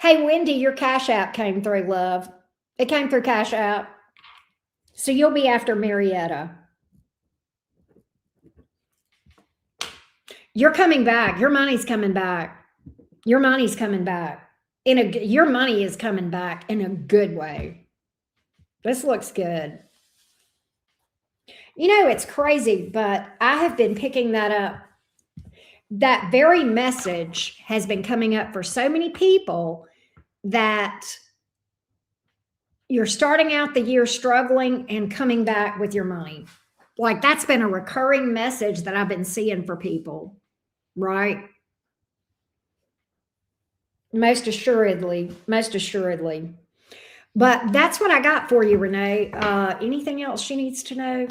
Hey, Wendy, your Cash App came through, love. It came through Cash App. So you'll be after Marietta. You're coming back. Your money's coming back. Your money's coming back. Your money is coming back in a good way. This looks good. You know, it's crazy, but I have been picking that up. That very message has been coming up for so many people that you're starting out the year struggling and coming back with your money. Like, that's been a recurring message that I've been seeing for people, right? Most assuredly. But that's what I got for you, Renee. Anything else she needs to know?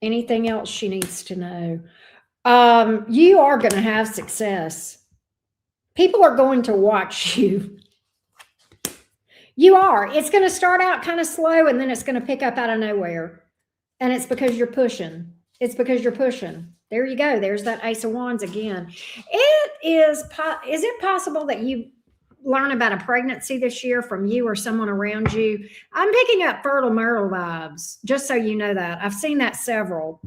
Anything else she needs to know? You are going to have success. People are going to watch you. You are. It's going to start out kind of slow, and then it's going to pick up out of nowhere. And it's because you're pushing. It's because you're pushing. There you go. There's that Ace of Wands again. Is it possible that you learn about a pregnancy this year from you or someone around you? I'm picking up fertile Myrtle vibes, just so you know that. I've seen that several.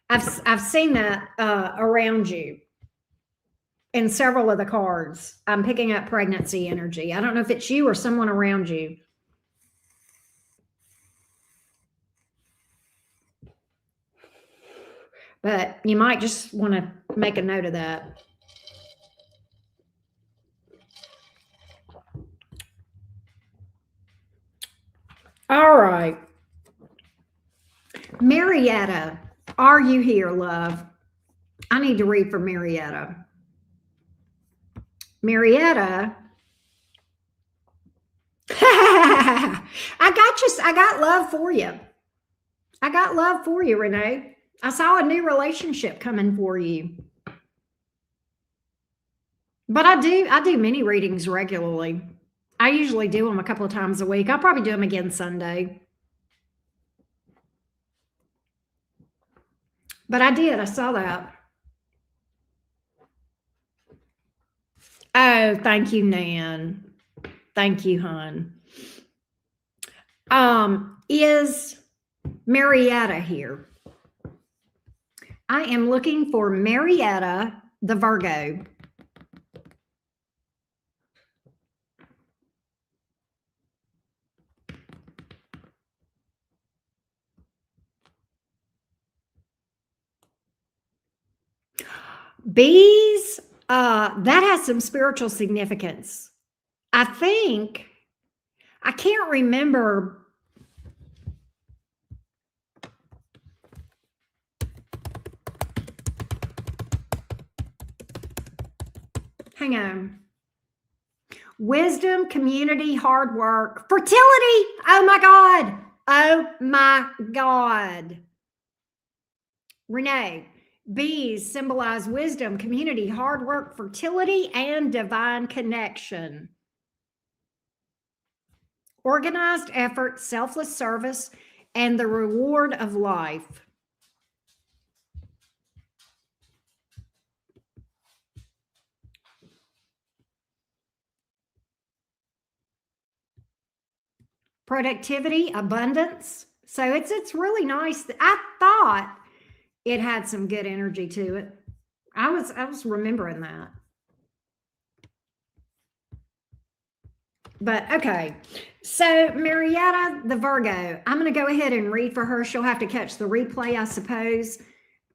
I've seen that around you in several of the cards. I'm picking up pregnancy energy. I don't know if it's you or someone around you. But you might just want to make a note of that. All right. Marietta, are you here, love? I need to read for Marietta. Marietta. I got love for you. I got love for you, Renee. I saw a new relationship coming for you. But I do mini readings regularly. I usually do them a couple of times a week. I'll probably do them again Sunday. But I saw that. Oh, thank you, Nan. Thank you, hon. Is Marietta here? I am looking for Marietta, the Virgo. Bees, that has some spiritual significance. I think, I can't remember. Hang on. Wisdom, community, hard work, fertility. Oh my God. Oh my God. Renee, bees symbolize wisdom, community, hard work, fertility, and divine connection. Organized effort, selfless service, and the reward of life. Productivity, abundance. So it's really nice. I thought it had some good energy to it. I was remembering that. But okay. So Marietta, the Virgo, I'm going to go ahead and read for her. She'll have to catch the replay, I suppose.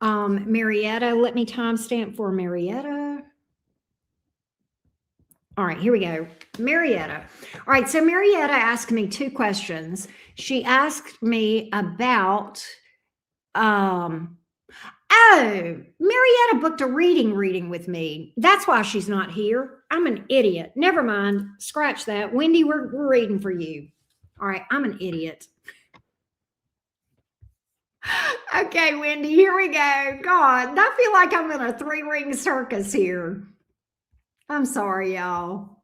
Marietta, let me timestamp for Marietta. All right, here we go. Marietta. All right, so Marietta asked me 2 questions. She asked me about, oh, Marietta booked a reading with me. That's why she's not here. I'm an idiot. Never mind. Scratch that. Wendy, we're reading for you. All right, I'm an idiot. Okay, Wendy, here we go. God, I feel like I'm in a 3-ring circus here. I'm sorry, y'all.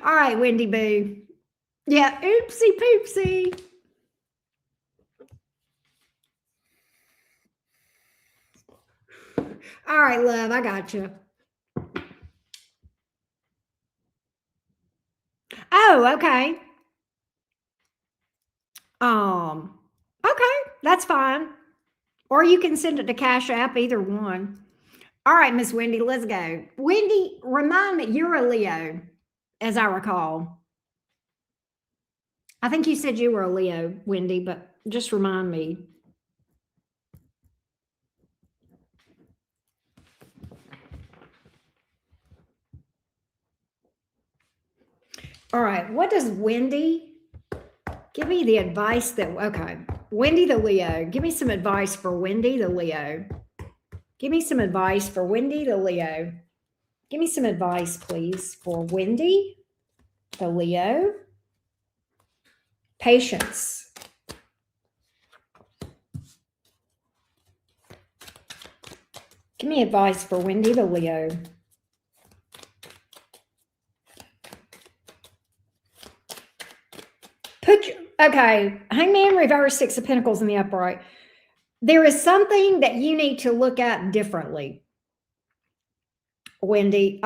All right, Wendy Boo. Yeah, oopsie poopsie. All right, love, I got you. Oh, okay. Okay, that's fine. Or you can send it to Cash App, either one. All right, Miss Wendy, let's go. Wendy, remind me, you're a Leo, as I recall. I think you said you were a Leo, Wendy, but just remind me. All right, what does Wendy give me the advice that, okay, Wendy the Leo, give me some advice for Wendy the Leo. Give me some advice for Wendy the Leo. Give me some advice, please, for Wendy the Leo. Patience. Give me advice for Wendy the Leo. Okay, Hangman reverse, 6 of Pentacles in the upright. There is something that you need to look at differently, Wendy.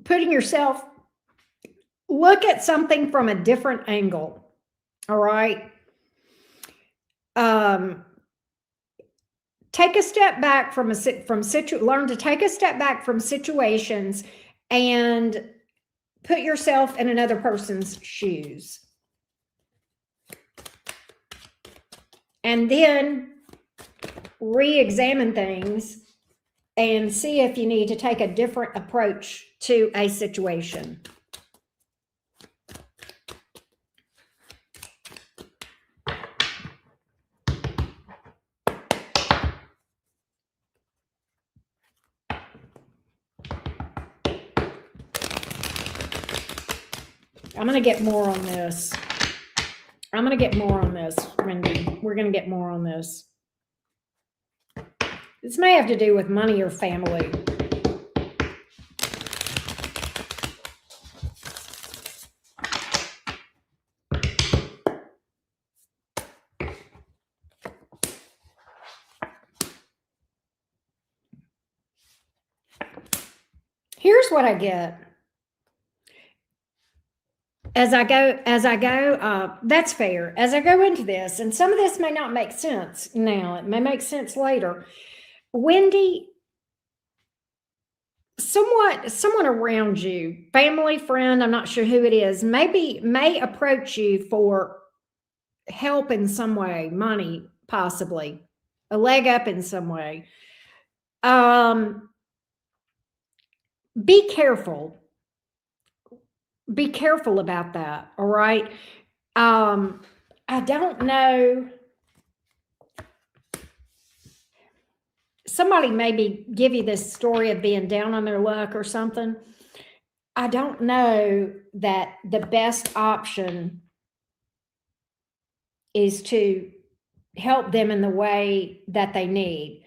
Putting yourself, look at something from a different angle. All right. Take a step back learn to take a step back from situations and put yourself in another person's shoes. And then re-examine things and see if you need to take a different approach to a situation. I'm going to get more on this. Wendy. We're going to get more on this. This may have to do with money or family. Here's what I get. As I go, that's fair. As I go into this, and some of this may not make sense now, it may make sense later. Wendy, someone around you, family, friend, I'm not sure who it is, may approach you for help in some way, money, possibly, a leg up in some way. Be careful. Be careful about that. All right. I don't know. Somebody maybe give you this story of being down on their luck or something. I don't know that the best option is to help them in the way that they need.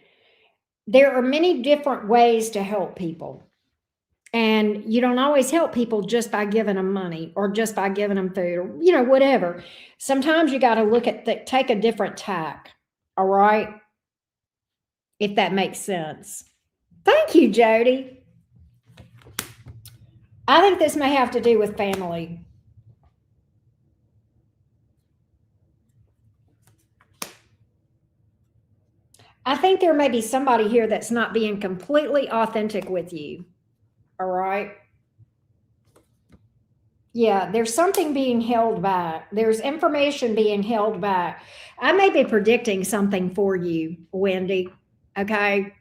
There are many different ways to help people. And you don't always help people just by giving them money or just by giving them food or, whatever. Sometimes you got to look at take a different tack. All right. If that makes sense. Thank you, Jody. I think this may have to do with family. I think there may be somebody here that's not being completely authentic with you. All right. Yeah, there's something being held back. There's information being held back. I may be predicting something for you, Wendy. Okay.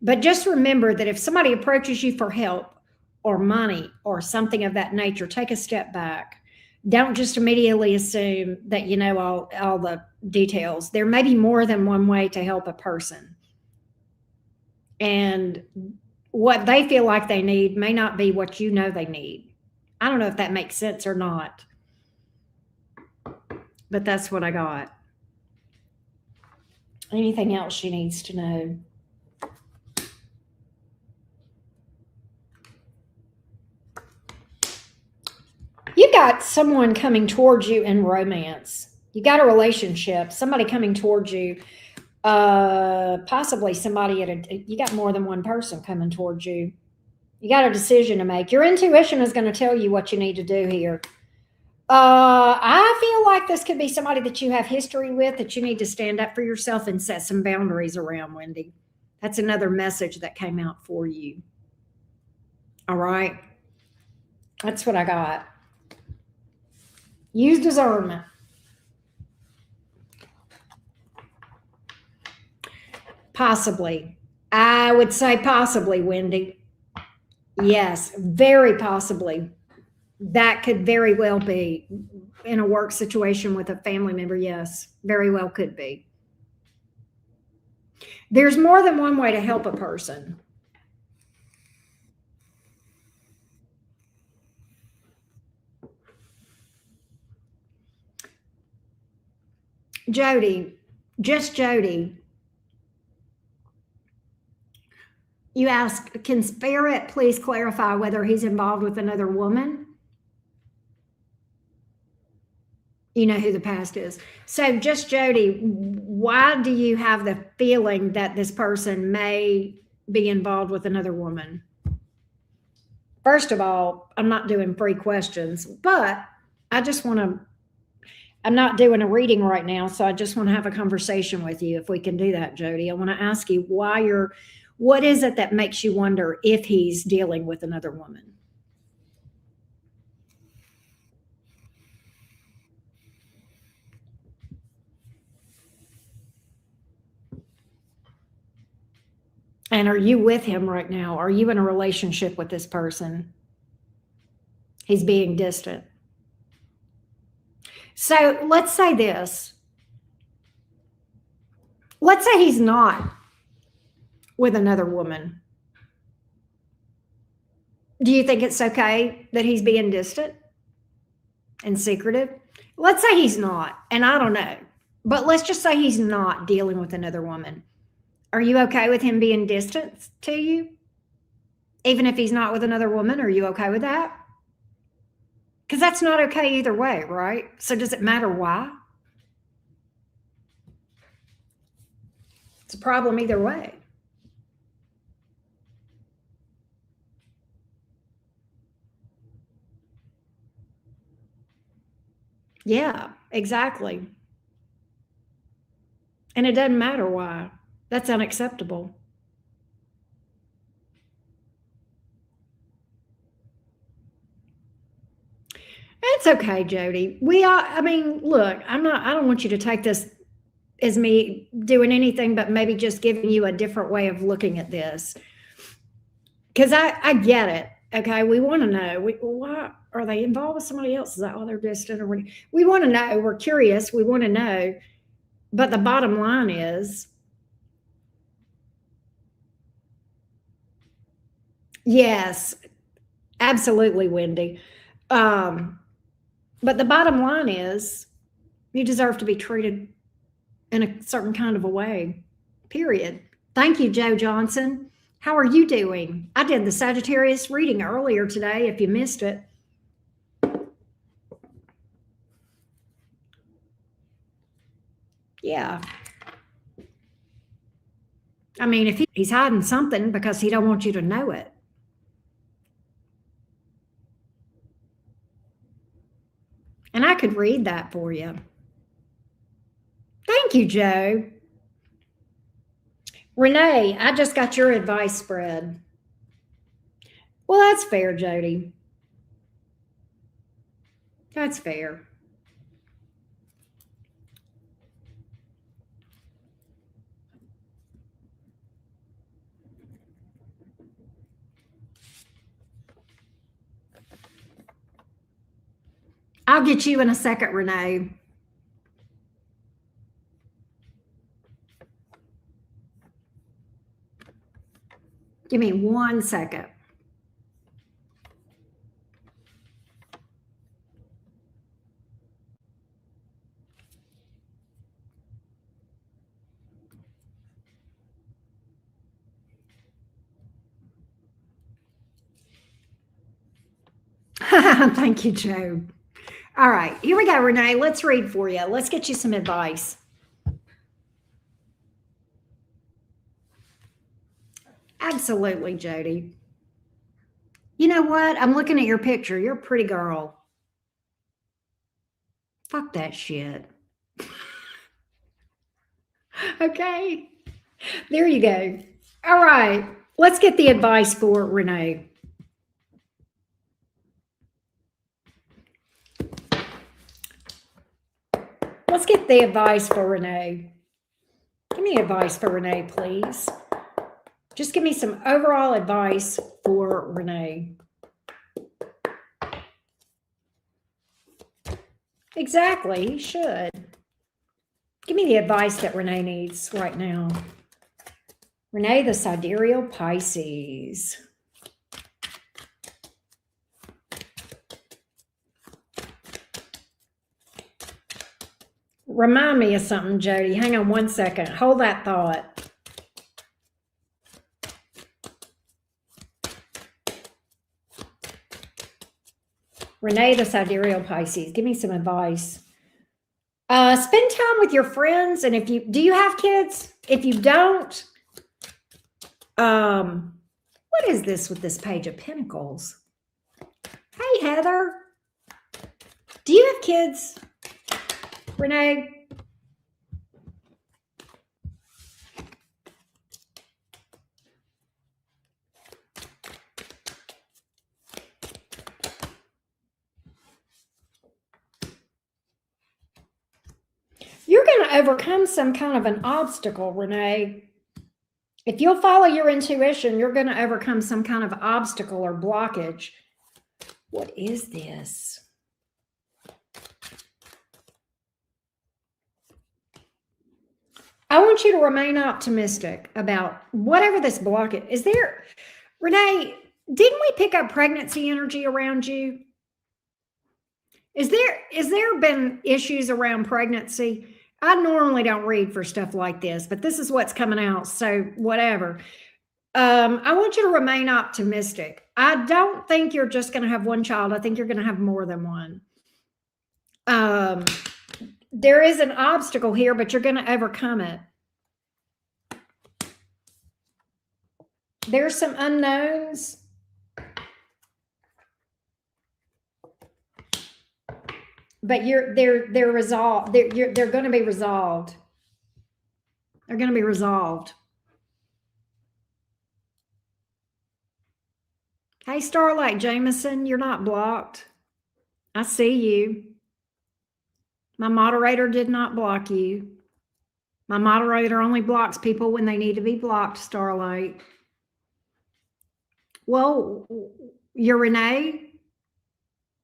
But just remember that if somebody approaches you for help or money or something of that nature, take a step back. Don't just immediately assume that you know all the details. There may be more than one way to help a person. And what they feel like they need may not be what you know they need. I don't know if that makes sense or not, but that's what I got. Anything else she needs to know? You got someone coming towards you in romance. You got a relationship, somebody coming towards you, possibly somebody you got more than one person coming towards you. You got a decision to make. Your intuition is going to tell you what you need to do here. I feel like this could be somebody that you have history with that you need to stand up for yourself and set some boundaries around, Wendy. That's another message that came out for you. All right. That's what I got. Use discernment. Possibly. I would say possibly, Wendy. Yes, very possibly. That could very well be in a work situation with a family member. Yes, very well could be. There's more than one way to help a person. Jody, just Jody. You ask, can Spirit please clarify whether he's involved with another woman? You know who the past is. So just Jody, why do you have the feeling that this person may be involved with another woman? First of all, I'm not doing free questions, but I just want to, I'm not doing a reading right now, so I just want to have a conversation with you if we can do that, Jody. I want to ask you what is it that makes you wonder if he's dealing with another woman? And are you with him right now? Are you in a relationship with this person? He's being distant. So let's say this. Let's say he's not with another woman. Do you think it's okay that he's being distant and secretive? Let's say he's not, and I don't know, but let's just say he's not dealing with another woman. Are you okay with him being distant to you? Even if he's not with another woman, are you okay with that? Because that's not okay either way, right? So does it matter why? It's a problem either way. Yeah, exactly. And it doesn't matter why. That's unacceptable. It's okay, Jody. I mean, look, I don't want you to take this as me doing anything but maybe just giving you a different way of looking at this. Because I get it. Okay. We want to know why are they involved with somebody else? Is that why they're distant? Or we want to know. We're curious. We want to know. But the bottom line is, yes, absolutely, Wendy. But the bottom line is, you deserve to be treated in a certain kind of a way, period. Thank you, Joe Johnson. How are you doing? I did the Sagittarius reading earlier today, if you missed it. Yeah. I mean, if he's hiding something because he don't want you to know it. And I could read that for you. Thank you, Joe. Renee, I just got your advice spread. Well, that's fair, Jody. That's fair. I'll get you in a second, Renee. Give me 1 second. Thank you, Joe. All right, here we go, Renee. Let's read for you. Let's get you some advice. Absolutely, Jody. You know what? I'm looking at your picture. You're a pretty girl. Fuck that shit. Okay. There you go. All right. Let's get the advice for Renee. Let's get the advice for Renee. Give me advice for Renee, please. Just give me some overall advice for Renee. Exactly, he should. Give me the advice that Renee needs right now. Renee, the sidereal Pisces. Remind me of something, Jody. Hang on 1 second. Hold that thought. Renee, the sidereal Pisces. Give me some advice. Spend time with your friends. And do you have kids? If you don't, what is this with this Page of Pentacles? Hey, Heather. Do you have kids, Renee? You're going to overcome some kind of an obstacle, Renee. If you'll follow your intuition, you're going to overcome some kind of obstacle or blockage. What is this? I want you to remain optimistic about whatever this blockage is. There, Renee, didn't we pick up pregnancy energy around you? Is there been issues around pregnancy? I normally don't read for stuff like this, but this is what's coming out. So whatever. I want you to remain optimistic. I don't think you're just going to have one child. I think you're going to have more than one. There is an obstacle here, but you're going to overcome it. There's some unknowns. But they're resolved. They're going to be resolved. They're going to be resolved. Hey, Starlight Jameson, you're not blocked. I see you. My moderator did not block you. My moderator only blocks people when they need to be blocked, Starlight. Well, you're Renee.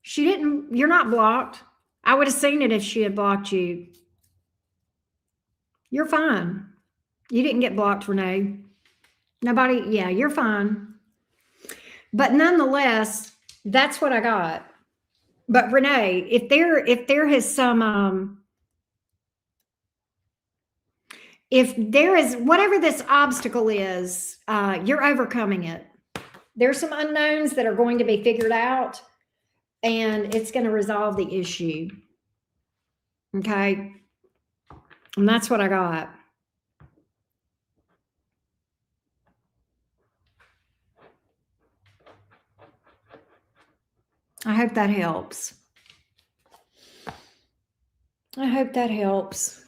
You're not blocked. I would have seen it if she had blocked you. You're fine. You didn't get blocked, Renee. Nobody, yeah, you're fine. But nonetheless, that's what I got. But Renee, if there is some, if there is, whatever this obstacle is, you're overcoming it. There's some unknowns that are going to be figured out, and it's going to resolve the issue. Okay. And that's what I got. I hope that helps. I hope that helps.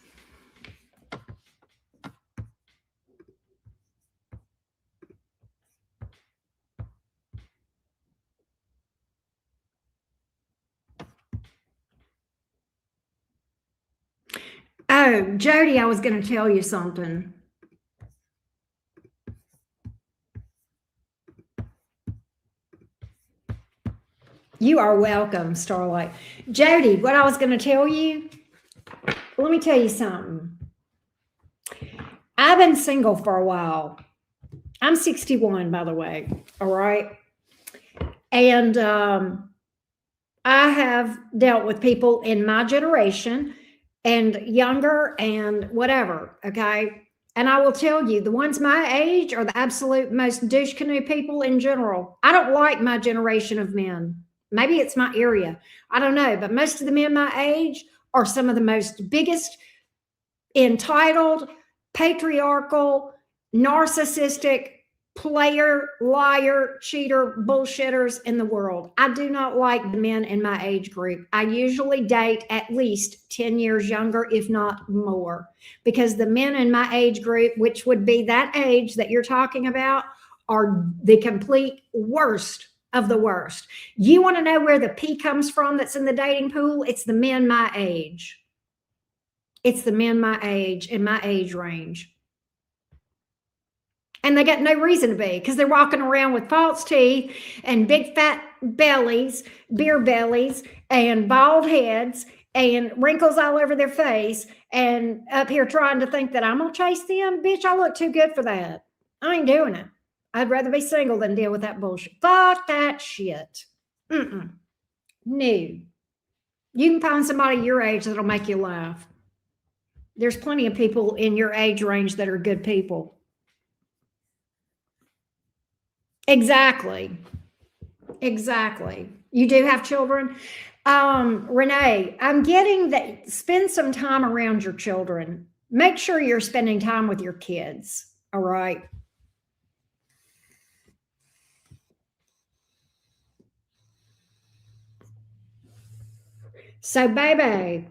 Oh, Jody, I was going to tell you something. You are welcome, Starlight. Jody, what I was going to tell you, let me tell you something. I've been single for a while. I'm 61, by the way. All right. And I have dealt with people in my generation and younger and whatever. Okay. And I will tell you, the ones my age are the absolute most douche canoe people in general. I don't like my generation of men. Maybe it's my area. I don't know. But most of the men my age are some of the most biggest, entitled, patriarchal, narcissistic, player, liar, cheater, bullshitters in the world. I do not like the men in my age group. I usually date at least 10 years younger, if not more, because the men in my age group, which would be that age that you're talking about, are the complete worst of the worst. You want to know where the pee comes from that's in the dating pool? It's the men my age. It's the men my age, in my age range. And they got no reason to be, because they're walking around with false teeth and big fat bellies, beer bellies, and bald heads and wrinkles all over their face, and up here trying to think that I'm going to chase them. Bitch, I look too good for that. I ain't doing it. I'd rather be single than deal with that bullshit. Fuck that shit. No. You can find somebody your age that'll make you laugh. There's plenty of people in your age range that are good people. Exactly. You do have children? Renee, I'm getting that spend some time around your children. Make sure you're spending time with your kids. All right. So, baby,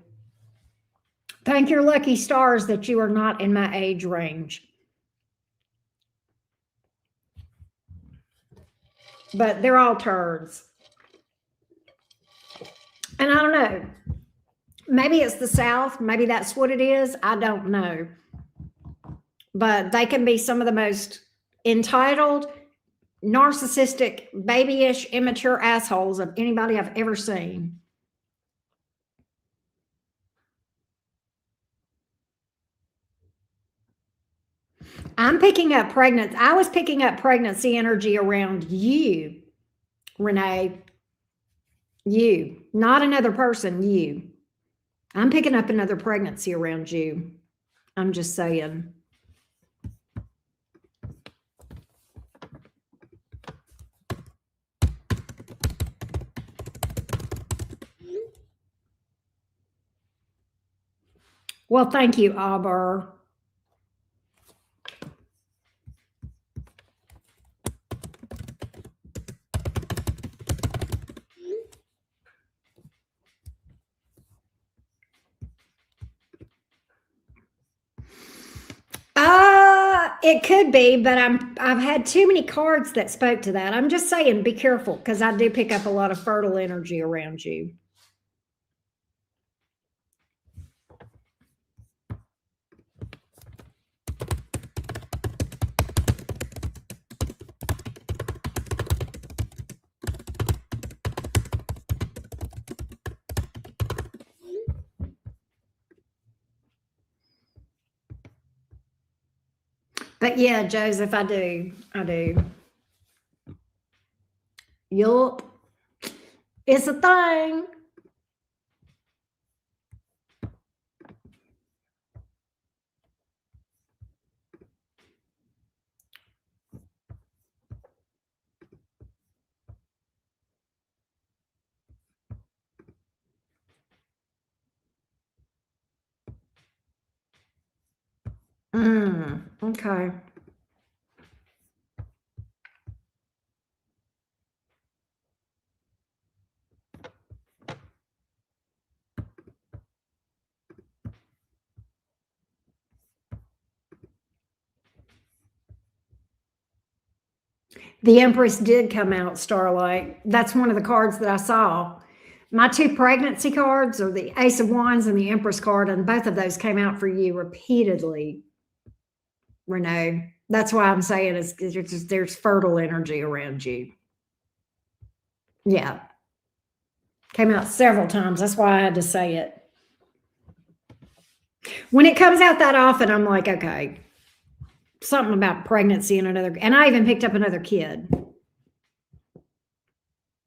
thank your lucky stars that you are not in my age range. But they're all turds. And I don't know. Maybe it's the South. Maybe that's what it is. I don't know. But they can be some of the most entitled, narcissistic, babyish, immature assholes of anybody I've ever seen. I'm picking up pregnancy. I was picking up pregnancy energy around you, Renee. You, not another person, you. I'm picking up another pregnancy around you. I'm just saying. Well, thank you, Auber. It could be, but I've had too many cards that spoke to that. I'm just saying, be careful, because I do pick up a lot of fertile energy around you. But yeah, Joseph, I do. Yup. It's a thing. Okay. The Empress did come out, Starlight. That's one of the cards that I saw. My two pregnancy cards are the Ace of Wands and the Empress card, and both of those came out for you repeatedly, Renee. That's why I'm saying there's fertile energy around you. Yeah. Came out several times. That's why I had to say it. When it comes out that often, I'm like, okay, something about pregnancy and another, and I even picked up another kid.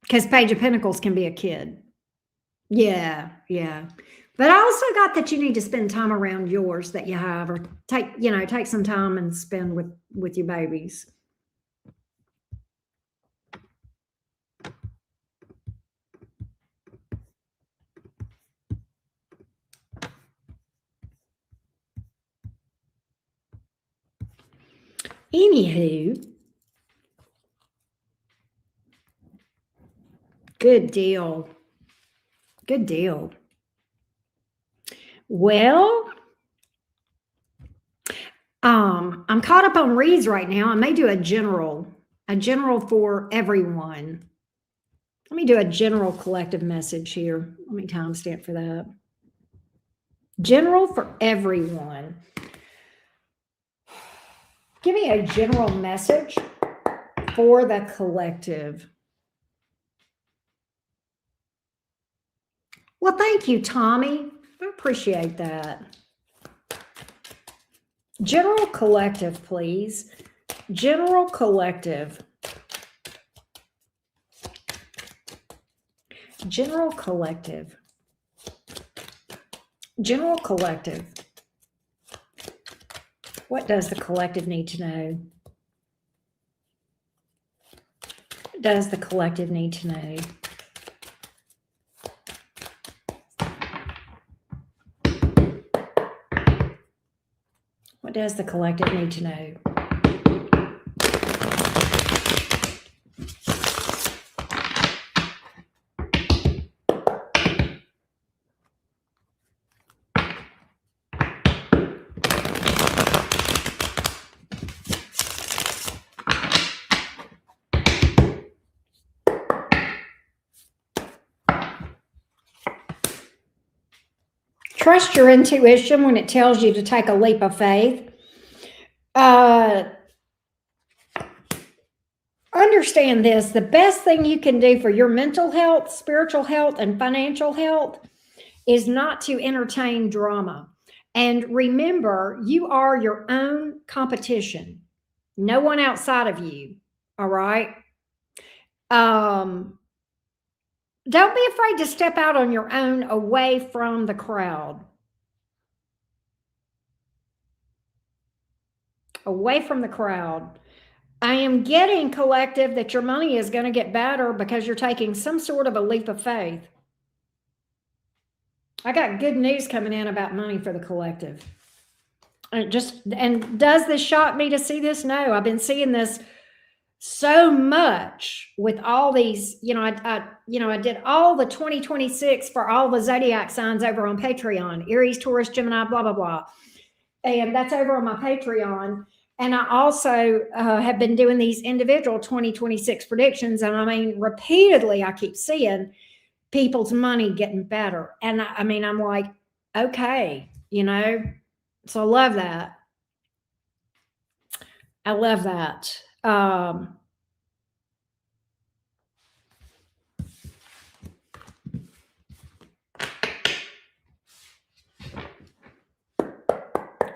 Because Page of Pentacles can be a kid. Yeah, yeah. But I also got that you need to spend time around yours that you have, or take some time and spend with your babies. Anywho, good deal. Good deal. Well, I'm caught up on reads right now. I may do a general for everyone. Let me do a general collective message here. Let me timestamp for that. General for everyone. Give me a general message for the collective. Well, thank you, Tommy. I appreciate that. General collective, please. General collective. General collective. General collective. What does the collective need to know? What does the collective need to know? What does the collective need to know? Trust your intuition when it tells you to take a leap of faith. Understand this, the best thing you can do for your mental health, spiritual health, and financial health is not to entertain drama. And remember, you are your own competition. No one outside of you. All right. Don't be afraid to step out on your own away from the crowd. Away from the crowd. I am getting, collective, that your money is going to get better because you're taking some sort of a leap of faith. I got good news coming in about money for the collective. And does this shock me to see this? No, I've been seeing this so much with all these, I did all the 2026 for all the zodiac signs over on Patreon, Aries, Taurus, Gemini, blah, blah, blah. And that's over on my Patreon. And I also have been doing these individual 2026 predictions. And I mean, repeatedly, I keep seeing people's money getting better. And I'm like, okay, so I love that. I love that.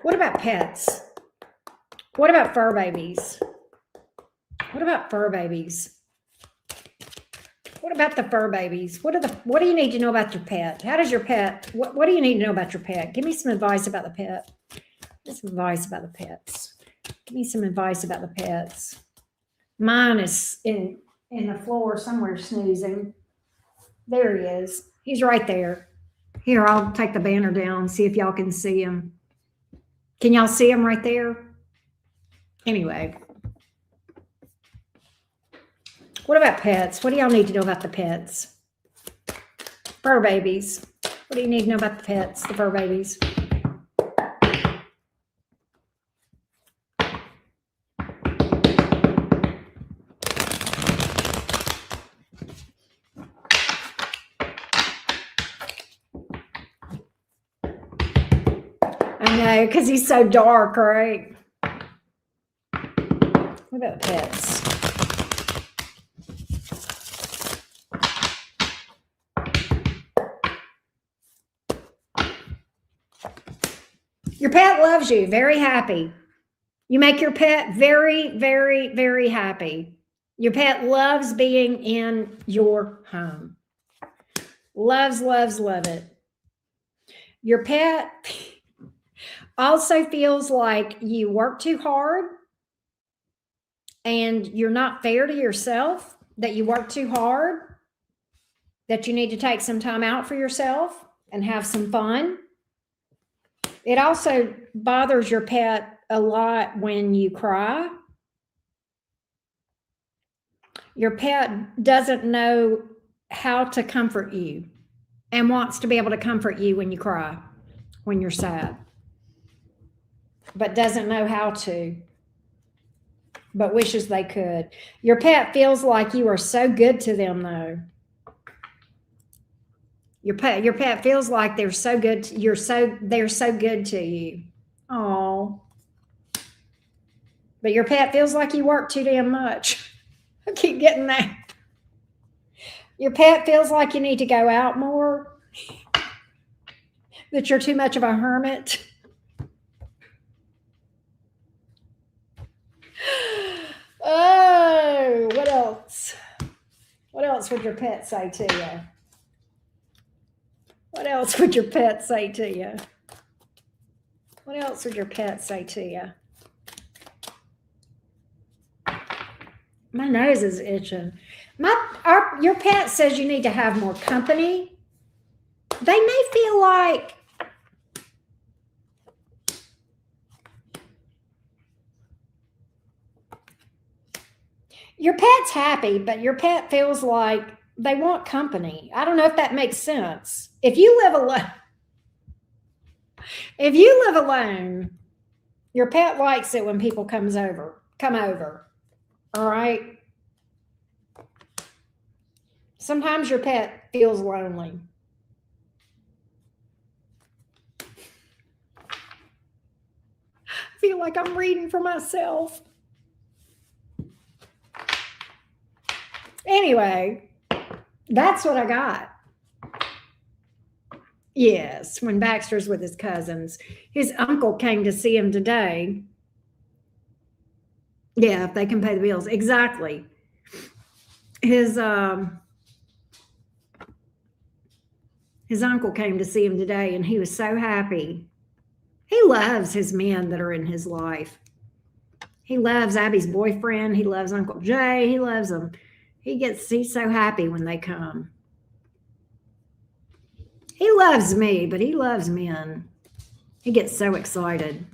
What about pets? What about fur babies? What about fur babies? What about the fur babies? What do you need to know about your pet? How does your pet, what do you need to know about your pet? Give me some advice about the pet. Give me some advice about the pets. Give me some advice about the pets. Mine is in the floor somewhere snoozing. There he is. He's right there. Here, I'll take the banner down, see if y'all can see him. Can y'all see him right there? Anyway. What about pets? What do y'all need to know about the pets? Fur babies. What do you need to know about the pets, the fur babies? I know, because he's so dark, right? What about the pets? Your pet loves you, very happy. You make your pet very, very, very happy. Your pet loves being in your home. Loves, loves, love it. Your pet also feels like you work too hard and you're not fair to yourself, that you work too hard, that you need to take some time out for yourself and have some fun. It also bothers your pet a lot when you cry. Your pet doesn't know how to comfort you and wants to be able to comfort you when you cry, when you're sad, but doesn't know how to, but wishes they could. Your pet feels like you are so good to them, though. Your pet feels like they're so good. They're so good to you. Oh, but your pet feels like you work too damn much. I keep getting that. Your pet feels like you need to go out more, that you're too much of a hermit. Oh, what else? What else would your pet say to you? What else would your pet say to you? What else would your pet say to you? My nose is itching. Your pet says you need to have more company. They may feel like your pet's happy, but your pet feels like they want company. I don't know if that makes sense. If you live alone, your pet likes it when people come over. All right. Sometimes your pet feels lonely. I feel like I'm reading for myself. Anyway, that's what I got. Yes, when Baxter's with his cousins. His uncle came to see him today. Yeah, if they can pay the bills. Exactly. His uncle came to see him today, and he was so happy. He loves his men that are in his life. He loves Abby's boyfriend. He loves Uncle Jay. He loves them. He's so happy when they come. He loves me, but he loves men. He gets so excited.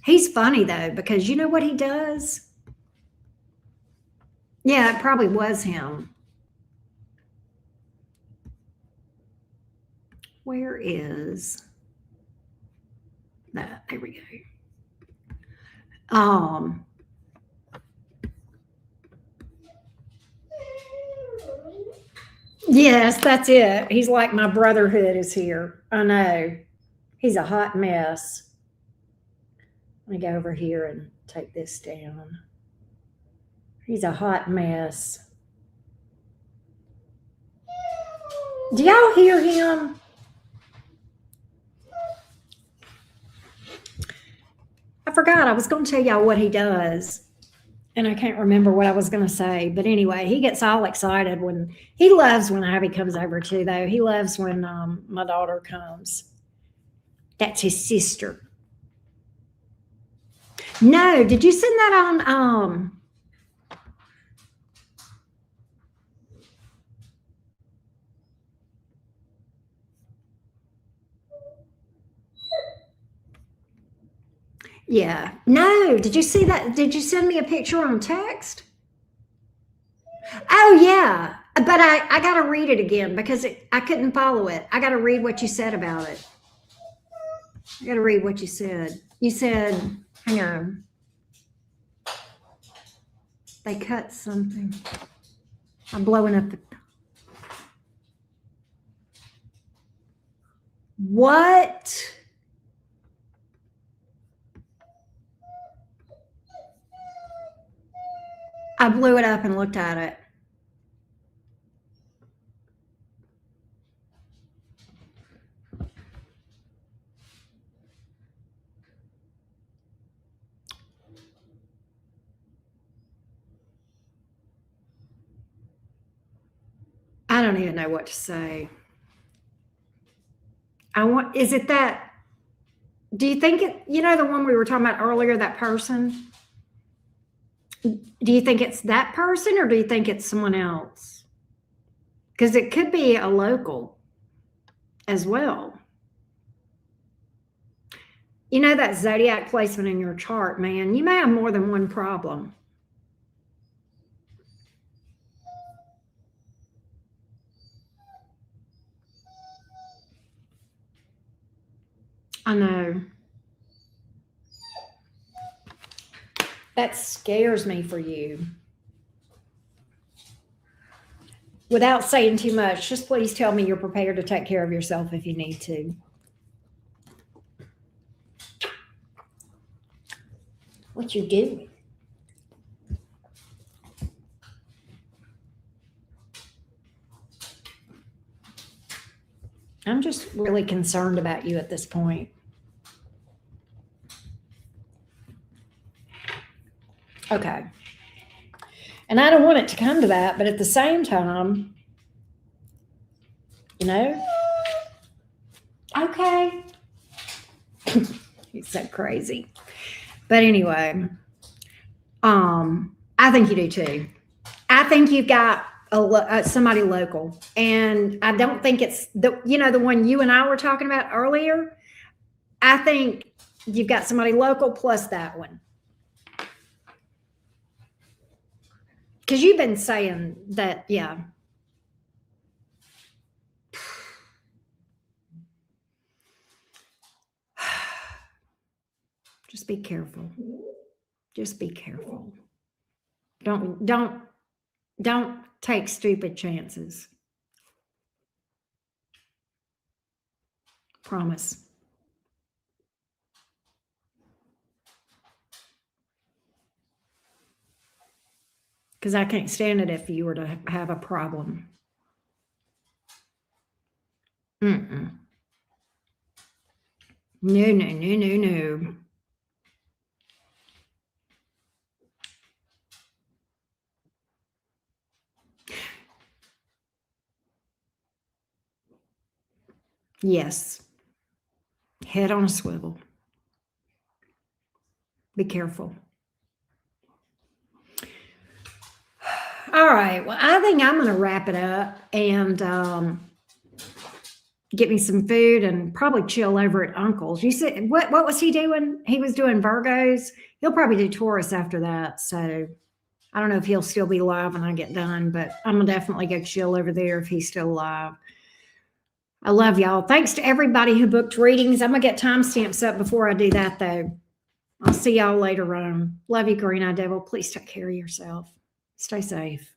He's funny, though, because you know what he does? Yeah, it probably was him. Where is that? There we go. Yes, that's it. He's like, my brotherhood is here. I know. He's a hot mess. Let me go over here and take this down. He's a hot mess. Do y'all hear him? I forgot. I was going to tell y'all what he does. And I can't remember what I was going to say. But anyway, he gets all excited he loves when Abby comes over too, though. He loves when my daughter comes. That's his sister. No, did you send that on? Yeah. No, did you see that? Did you send me a picture on text? Oh, yeah. But I got to read it again because I couldn't follow it. I got to read what you said about it. I got to read what you said. You said, hang on. They cut something. I'm blowing up the. What? I blew it up and looked at it. don't even know what to say. Is it that, do you think it, the one we were talking about earlier, that person? Do you think it's that person or do you think it's someone else? Because it could be a local as well. That zodiac placement in your chart, man, you may have more than one problem. I know. That scares me for you. Without saying too much, just please tell me you're prepared to take care of yourself if you need to. What you doing? I'm just really concerned about you at this point. Okay. And I don't want it to come to that, but at the same time, okay. He's so crazy. But anyway, I think you do too. I think you've got somebody local, and I don't think it's the one you and I were talking about earlier. I think you've got somebody local plus that one. Because you've been saying that, yeah. Just be careful. Just be careful. Don't take stupid chances. Promise. Because I can't stand it if you were to have a problem. No. Yes. Head on a swivel. Be careful. All right. Well, I think I'm going to wrap it up and get me some food and probably chill over at Uncle's. You said, what was he doing? He was doing Virgos. He'll probably do Taurus after that. So I don't know if he'll still be live when I get done, but I'm going to definitely go chill over there if he's still alive. I love y'all. Thanks to everybody who booked readings. I'm going to get timestamps up before I do that, though. I'll see y'all later on. Love you, Green Eye Devil. Please take care of yourself. Stay safe.